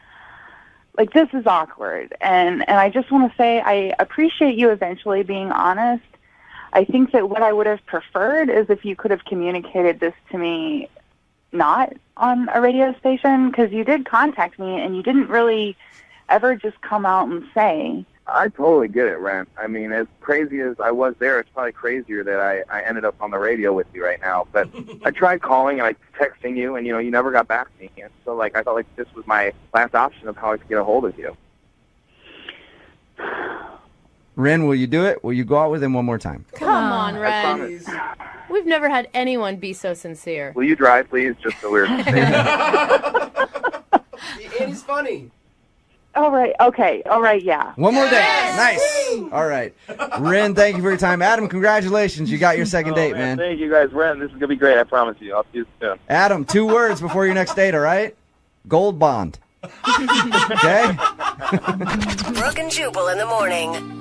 this is awkward, and I just want to say I appreciate you eventually being honest. I think that what I would have preferred is if you could have communicated this to me not on a radio station, because you did contact me and you didn't really ever just come out and say. I totally get it, Ren. I mean, as crazy as I was there, it's probably crazier that I ended up on the radio with you right now. But I tried calling and I texting you, and, you never got back to me. And so, I felt this was my last option of how I could get a hold of you. Ren, will you do it? Will you go out with him one more time? Come on, Ren. We've never had anyone be so sincere. Will you drive, please? Just so we're And he's funny. All right. Okay. All right. Yeah. One more day. Nice. All right. Ren, thank you for your time. Adam, congratulations. You got your second date, man. Thank you, guys. Ren, this is going to be great. I promise you. I'll see you soon. Adam, 2 words before your next date, all right? Gold bond. Okay? Brooke and Jubal in the morning.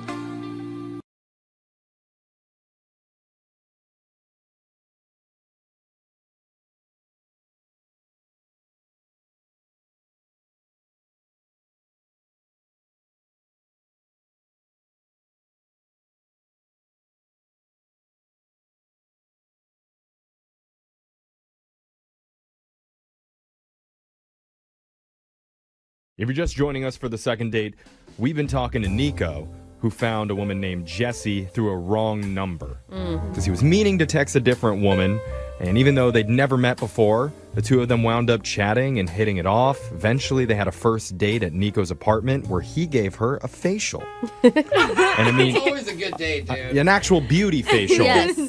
If you're just joining us for the second date, we've been talking to Nico, who found a woman named Jessie through a wrong number. Because he was meaning to text a different woman, and even though they'd never met before, the two of them wound up chatting and hitting it off. Eventually, they had a first date at Nico's apartment where he gave her a facial. And I mean, it's always a good date, dude. An actual beauty facial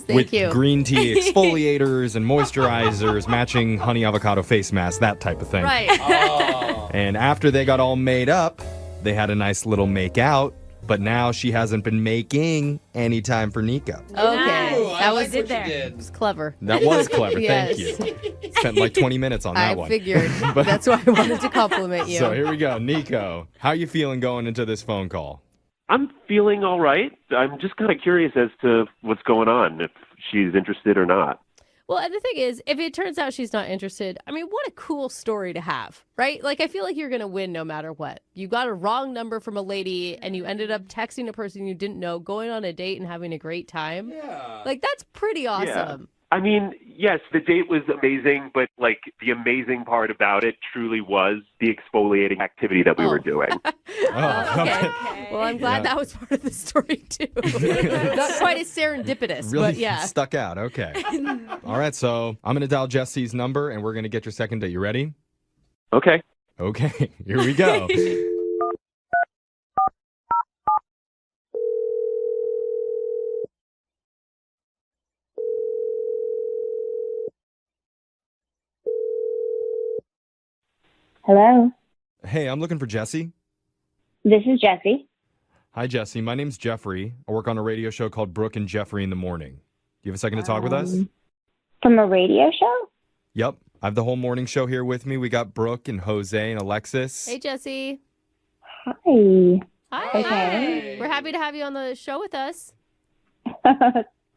with green tea exfoliators and moisturizers, matching honey avocado face mask, that type of thing. Right. And after they got all made up, they had a nice little make out. But now she hasn't been making any time for Nico. Okay. That was it there. there. It was clever. That was clever. Yes. Thank you. Spent like 20 minutes on that I one. figured. But- That's why I wanted to compliment you. So here we go. Nico, how are you feeling going into this phone call? I'm feeling all right. I'm just kind of curious as to what's going on, if she's interested or not. Well, and the thing is, if it turns out she's not interested, I mean, what a cool story to have, right? Like, I feel like you're going to win no matter what. You got a wrong number from a lady and you ended up texting a person you didn't know, going on a date and having a great time. Yeah. Like, that's pretty awesome. Yeah. I mean, yes, the date was amazing, but like the amazing part about it truly was the exfoliating activity that we were doing. Okay. Well, I'm glad that was part of the story, too. Not quite as serendipitous, Really but yeah. stuck out. Okay. All right. So I'm going to dial Jesse's number and we're going to get your second date. You ready? Okay. Okay. Here we go. Hello, Hey, I'm looking for Jesse. this is Jesse. Hi, Jesse. My name's Jeffrey. I work on a radio show called Brooke and Jeffrey in the Morning. Do you have a second to talk with us? From a radio show? Yep. I have the whole morning show here with me. We got Brooke and Jose and Alexis. Hey, Jesse. Hi. Hi. Okay. We're happy to have you on the show with us.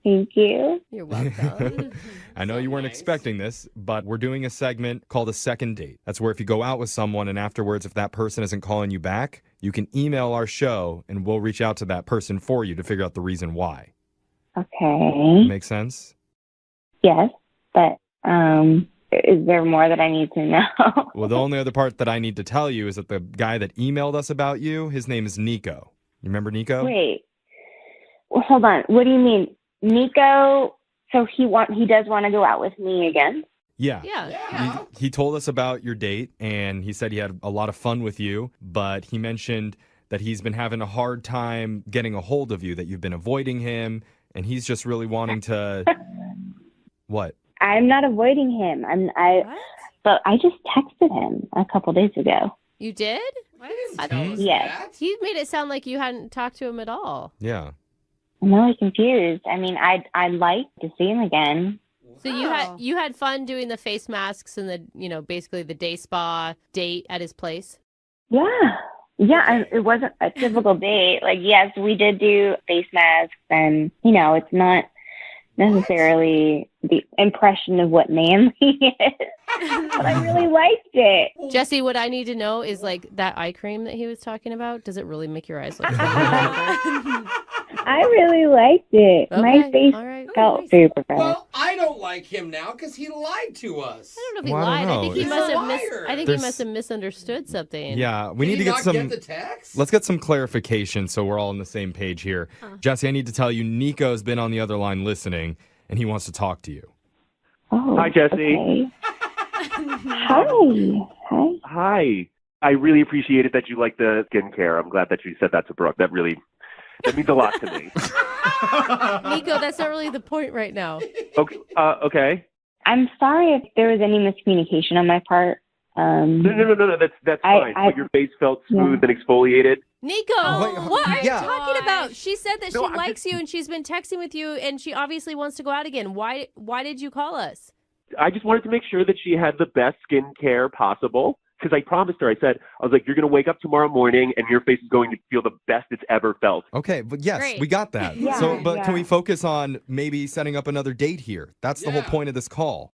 Thank you. You're welcome. I know you weren't expecting this, but we're doing a segment called a second date. That's where if you go out with someone and afterwards, if that person isn't calling you back, you can email our show and we'll reach out to that person for you to figure out the reason why. Okay. Make sense? Yes, but is there more that I need to know? Well, the only other part that I need to tell you is that the guy that emailed us about you, his name is Nico. You remember Nico? Wait. Well, hold on. What do you mean? Nico, so he does want to go out with me again? Yeah. Yeah. He told us about your date, and he said he had a lot of fun with you, but he mentioned that he's been having a hard time getting a hold of you, that you've been avoiding him, and he's just really wanting to... What? I'm not avoiding him. But I just texted him a couple days ago. You did? Yes. He made it sound like you hadn't talked to him at all. Yeah. I'm really confused. I mean, I'd like to see him again. So you had fun doing the face masks and the basically the day spa date at his place? Yeah. Yeah, it wasn't a typical date. Like, yes, we did do face masks and, it's not necessarily the impression of what manly is. But I really liked it. Jesse, what I need to know is like that eye cream that he was talking about, does it really make your eyes look I really liked it. My Okay, face all right. felt super bad. Well, I don't like him now because he lied to us. I don't know if he Well, I lied. don't I think know. he must have There's- he must have misunderstood something. Yeah, we Did need he to get not some... get the text? Let's get some clarification so we're all on the same page here. Jesse, I need to tell you, Nico's been on the other line listening, and he wants to talk to you. Oh, Hi, Jesse. okay. Hi. Hi. I really appreciated that you like the skincare. I'm glad that you said that to Brooke. That means a lot to me. Nico, that's not really the point right now. Okay. Okay. I'm sorry if there was any miscommunication on my part. No. That's fine. But your face felt smooth and exfoliated. Nico, what are you talking about? She said that No, she likes you and she's been texting with you and she obviously wants to go out again. Why did you call us? I just wanted to make sure that she had the best skincare possible. Because I promised her, I was like, you're going to wake up tomorrow morning and your face is going to feel the best it's ever felt. Okay, but yes, Great. we got that. Yeah, Can we focus on maybe setting up another date here? That's the whole point of this call.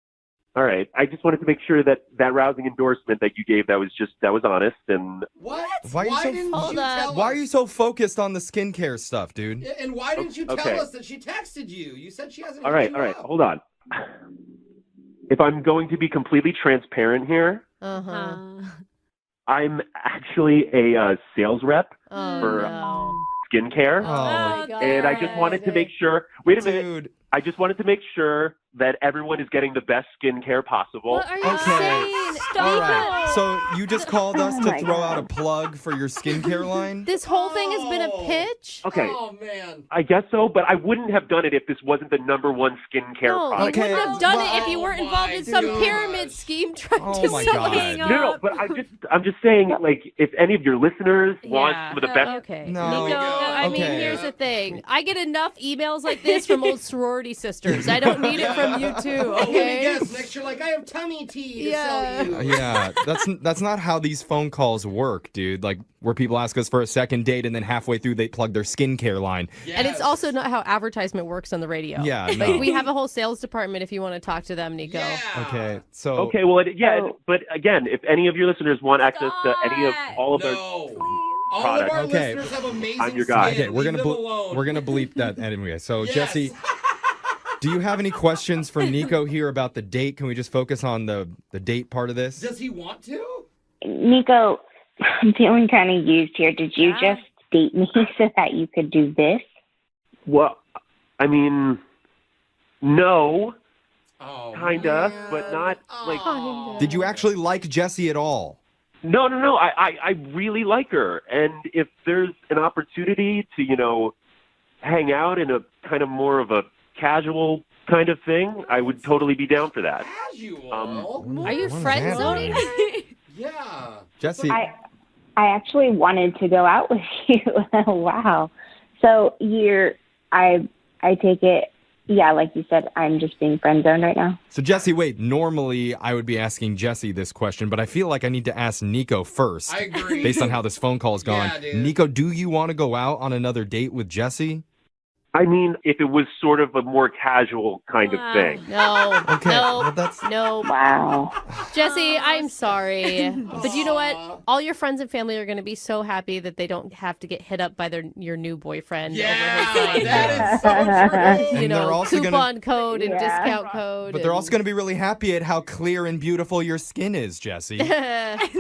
All right. I just wanted to make sure that rousing endorsement that you gave, that was honest. And What? Why didn't you tell Why are us? you so focused on the skincare stuff, dude? And why didn't you tell Okay. us that she texted you? You said she hasn't. all right. Hold on. If I'm going to be completely transparent here, Uh-huh. I'm actually a sales rep for skincare. Oh, God. And I just wanted to make sure. Wait a minute. I just wanted to make sure that everyone is getting the best skincare possible. What are you saying? Stop All right. it. So you just called us Oh to my throw God. out a plug for your skincare line? This whole thing has been a pitch? Okay. Oh, man. I guess so, but I wouldn't have done it if this wasn't the number one skincare No, you product. wouldn't have done it if you Oh weren't involved in my some gosh. pyramid scheme trying Oh to my sell God. hang No, but I'm just saying, like, if any of your listeners want some of the best. Okay. No. Nico, I mean, Okay. here's the thing. I get enough emails like this from old sorority sisters. I don't need it from you too, Oh, let me okay? guess. Next year, like, I have tummy tea to sell you. Yeah, that's not how these phone calls work, dude. Like where people ask us for a second date and then halfway through they plug their skincare line. And it's also not how advertisement works on the radio. Yeah, Like, no. we have a whole sales department if you want to talk to them, Nico. Okay, so Okay, well, but again, if any of your listeners want access to any of all of their All products, of our Okay. listeners have amazing I'm your guy. skin. okay, we're gonna Leave them alone. we're gonna bleep that anyway. So Yes. Jesse, do you have any questions for Nico here about the date? Can we just focus on the date part of this? Does he want to? Nico, I'm feeling kind of used here. Did you just date me so that you could do this? well, I mean, no, Oh, kinda, man. but not like. Did you actually like Jesse at all? No. I really like her, and if there's an opportunity to, hang out in a kind of more of a casual kind of thing, I would totally be down for that. Casual? Are you What friend does that zoning? mean? Yeah. Jesse, I actually wanted to go out with you. Wow. So I take it, yeah, like you said, I'm just being friend zoned right now. so Jesse, wait, normally I would be asking Jesse this question, but I feel like I need to ask Nico first. I agree. Based on how this phone call's gone. Yeah, dude. Nico, do you want to go out on another date with Jesse? I mean, if it was sort of a more casual kind of thing. No. Okay, No. well, that's- No. Wow. Jesse, I'm sorry. But you know what? All your friends and family are going to be so happy that they don't have to get hit up by your new boyfriend. Yeah, over his that is so true. you And they're know, also coupon gonna- code and Yeah. discount code. But they're also going to be really happy at how clear and beautiful your skin is, Jesse. Like,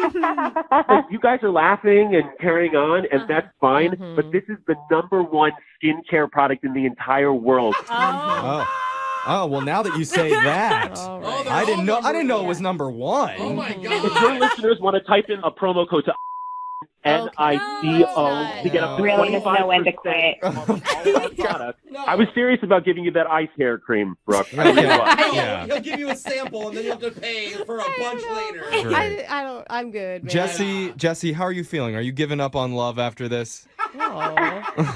you guys are laughing and carrying on, and that's fine, but this is the number one skincare product in the entire world. Oh, well, now that you say that, All Oh, right. they're I all didn't know. I number didn't know it one. was number one. Oh, my If your God. listeners want to type in a promo code to NICO to get up to Really just know when to 25% quit. off all our products. No. I was serious about giving you that ice hair cream, Brooke. I really Okay. was. No, Yeah. he'll give you a sample, and then you'll have to pay for a bunch later. Great. I don't. I'm good, man. Jesse, how are you feeling? Are you giving up on love after this? Aw.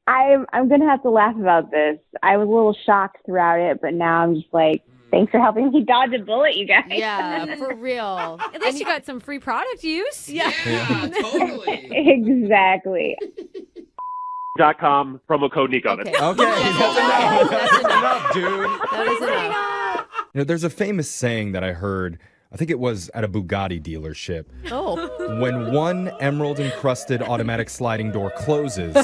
I'm gonna have to laugh about this. I was a little shocked throughout it, but now I'm just like, thanks for helping me dodge a bullet, you guys. Yeah, for real. At least you got some free product use. Yeah, totally. Exactly. .com, promo code Nico. Okay. Okay, that's enough. That's enough, dude. That is enough. There's a famous saying that I heard. I think it was at a Bugatti dealership. Oh. When one emerald-encrusted automatic sliding door closes,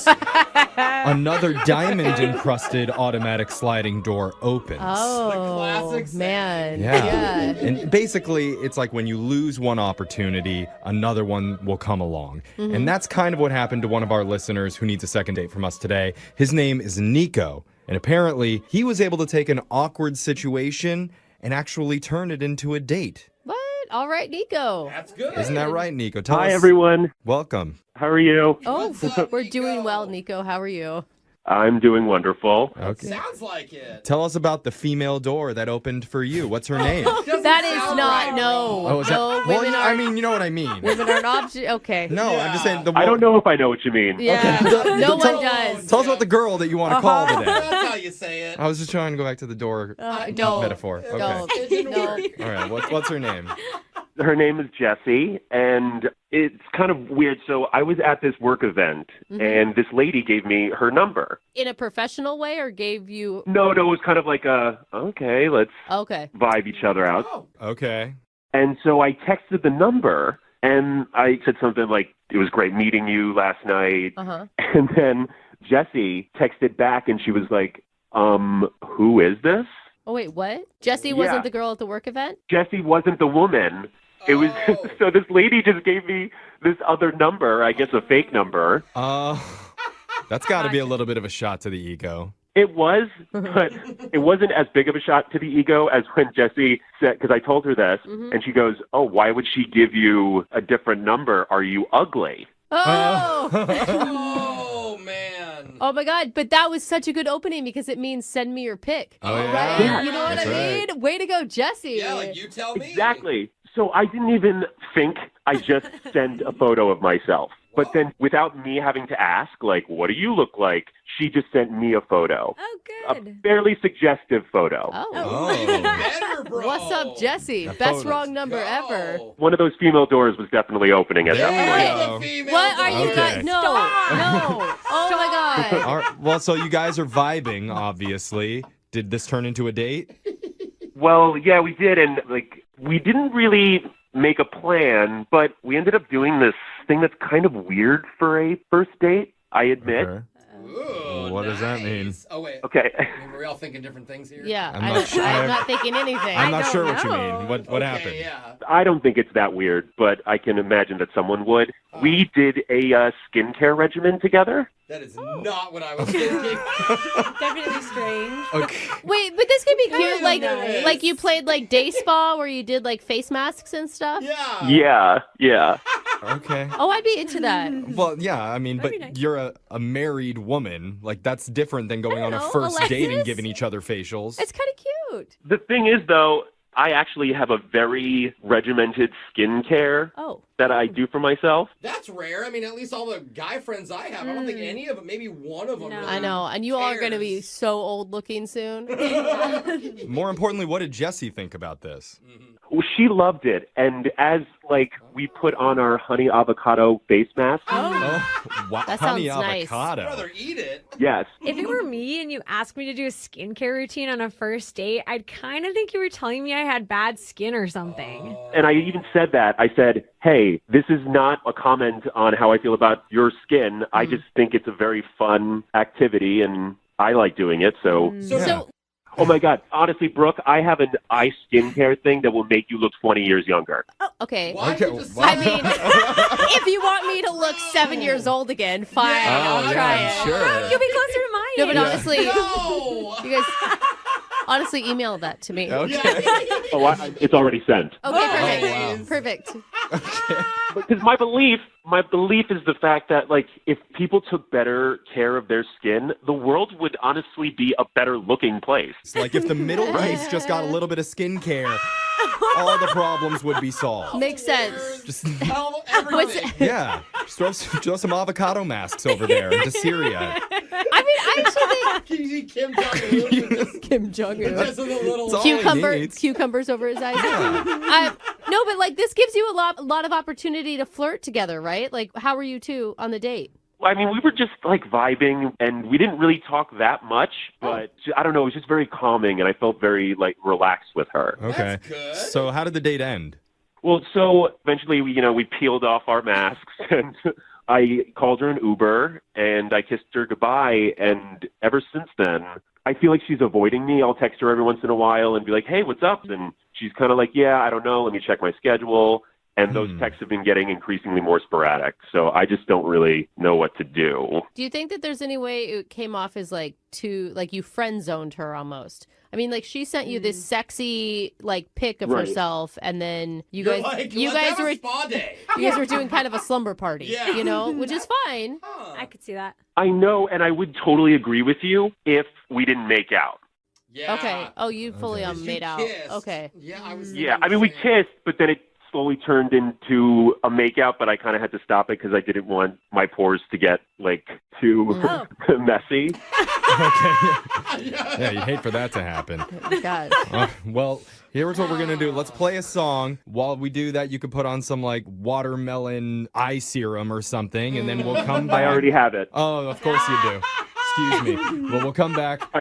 another diamond-encrusted automatic sliding door opens. Oh, classic man. Yeah. And basically, it's like when you lose one opportunity, another one will come along. Mm-hmm. And that's kind of what happened to one of our listeners who needs a second date from us today. His name is Nico. And apparently, he was able to take an awkward situation and actually turn it into a date. What? All right, Nico. That's good. Isn't that right, Nico? Tell Hi, us. everyone. Welcome. How are you? Oh, What's up, we're Nico? doing well, Nico. How are you? I'm doing wonderful. Okay. Sounds like it. Tell us about the female door that opened for you. What's her name? Doesn't That is sound not, right, no. Oh, is that? No, Well, women I are, mean, you know what I mean. women are an object. Okay. No, I'm just saying. I don't know if I know what you mean. Yeah. Okay. No Tell- one does. Tell us about the girl that you want to call today. That's how you say it. I was just trying to go back to the door Don't. metaphor. Okay. Don't. It didn't No. work. All right. What's her name? Her name is Jessie, and it's kind of weird. So I was at this work event, and this lady gave me her number. In a professional way or gave you. No, it was kind of like okay, let's Okay. vibe each other out. Oh, Okay. And so I texted the number, and I said something like, it was great meeting you last night. Uh-huh. And then Jessie texted back, and she was like, who is this? Oh, wait, what? Jessie Yeah. wasn't the girl at the work event? Jessie wasn't the woman It was so this lady just gave me this other number, I guess a fake number. That's got to be a little bit of a shot to the ego. It was, but it wasn't as big of a shot to the ego as when Jessie said, because I told her this, and she goes, "Oh, why would she give you a different number? Are you ugly?" Oh. Oh, man. Oh my God, but that was such a good opening because it means send me your pic. Oh, yeah. Right? Yeah. You know what That's I right. mean? Way to go, Jesse. Yeah, like you tell me. Exactly. So I didn't even think. I just sent a photo of myself. But then without me having to ask, like, what do you look like? She just sent me a photo. Oh, A good. fairly suggestive photo. Better, bro. What's up, Jesse? That Best photo. wrong number ever. One of those female doors was definitely opening at that point. Okay. What are you Okay. guys? No. No. Oh my God. All right, well, so you guys are vibing, obviously. Did this turn into a date? Well, yeah, we did. And, like, we didn't really make a plan, but we ended up doing this thing that's kind of weird for a first date, I admit. Okay. Ooh, What does that mean? nice. Oh, wait. Okay. I mean, we're all thinking different things here. Yeah, I'm not sure. I'm not thinking anything. I'm not don't sure what you know. mean. What Okay, happened? yeah. I don't think it's that weird, but I can imagine that someone would. We did a skincare regimen together. That is not what I was thinking. Definitely strange. Okay. Wait, but this could be cute. Like, nice. like you played like day spa where you did like face masks and stuff. Yeah. Yeah. Okay. Oh, I'd be into that. Well, yeah, I mean, but That'd be nice. you're a married woman. Like, that's different than going on a know, first date and Alexis. giving each other facials. It's kind of cute. The thing is, though, I actually have a very regimented skincare Oh. that I do for myself. That's rare. I mean, at least all the guy friends I have, I don't think any of them, maybe one of them. No. Really I know, and you all are going to be cares. so old looking soon. More importantly, what did Jesse think about this? Well, she loved it. And as, like, we put on our honey avocado face mask, Oh, wow. That Honey sounds nice. avocado. I'd rather eat it. yes. If it were me and you asked me to do a skincare routine on a first date, I'd kind of think you were telling me I had bad skin or something. And I even said that. I said, hey, this is not a comment on how I feel about your skin. I just think it's a very fun activity, and I like doing it. So, So, oh my God. Honestly, Brooke, I have an eye skincare thing that will make you look 20 years younger. okay. Why Okay, you just wow. I mean, if you want me to look 7 years old again, fine, I'll try it. Sure. You'll be closer to mine. No, but honestly, No. you guys, honestly, email that to me. Okay. Oh, it's already sent. Okay, perfect. wow. Perfect. Because my belief is the fact that, like, if people took better care of their skin, the world would honestly be a better looking place. It's like if the Middle East just got a little bit of skincare, all the problems would be solved. Makes sense. Just Tell everything. yeah, just throw some avocado masks over there into Syria. I mean, I actually Can you see Kim Jong-un with think Kim Jong-un. just with a little... It's all he needs. Cucumbers over his eyes. Yeah. No, but like this gives you a lot of opportunity to flirt together, right? Like, how were you two on the date? I mean, we were just, like, vibing, and we didn't really talk that much, but I don't know, it was just very calming, and I felt very, like, relaxed with her. Okay. That's good. So how did the date end? Well, so eventually, we peeled off our masks, and I called her an Uber, and I kissed her goodbye, and ever since then, I feel like she's avoiding me. I'll text her every once in a while and be like, hey, what's up? And she's kind of like, yeah, I don't know, let me check my schedule. And those texts have been getting increasingly more sporadic, so I just don't really know what to do. Do you think that there's any way it came off as like you friend zoned her almost? I mean, like she sent you this sexy like pic of Right. herself, and then you You're guys like, you let's guys have a were spa day. you guys were doing kind of a slumber party, Yeah. you know, which is fine. I could see that. I know, and I would totally agree with you if we didn't make out. Yeah. Okay. Oh, you fully Because you made out. kissed. Okay. Yeah, I was. Yeah, I mean, we kissed, but then it slowly turned into a makeout, but I kind of had to stop it because I didn't want my pores to get, like, too messy. Okay. Yeah, you hate for that to happen. God. Well, here's what we're going to do. Let's play a song. While we do that, you can put on some, like, watermelon eye serum or something, and then we'll come back. I already have it. Oh, of course you do. Excuse me. Well, we'll come back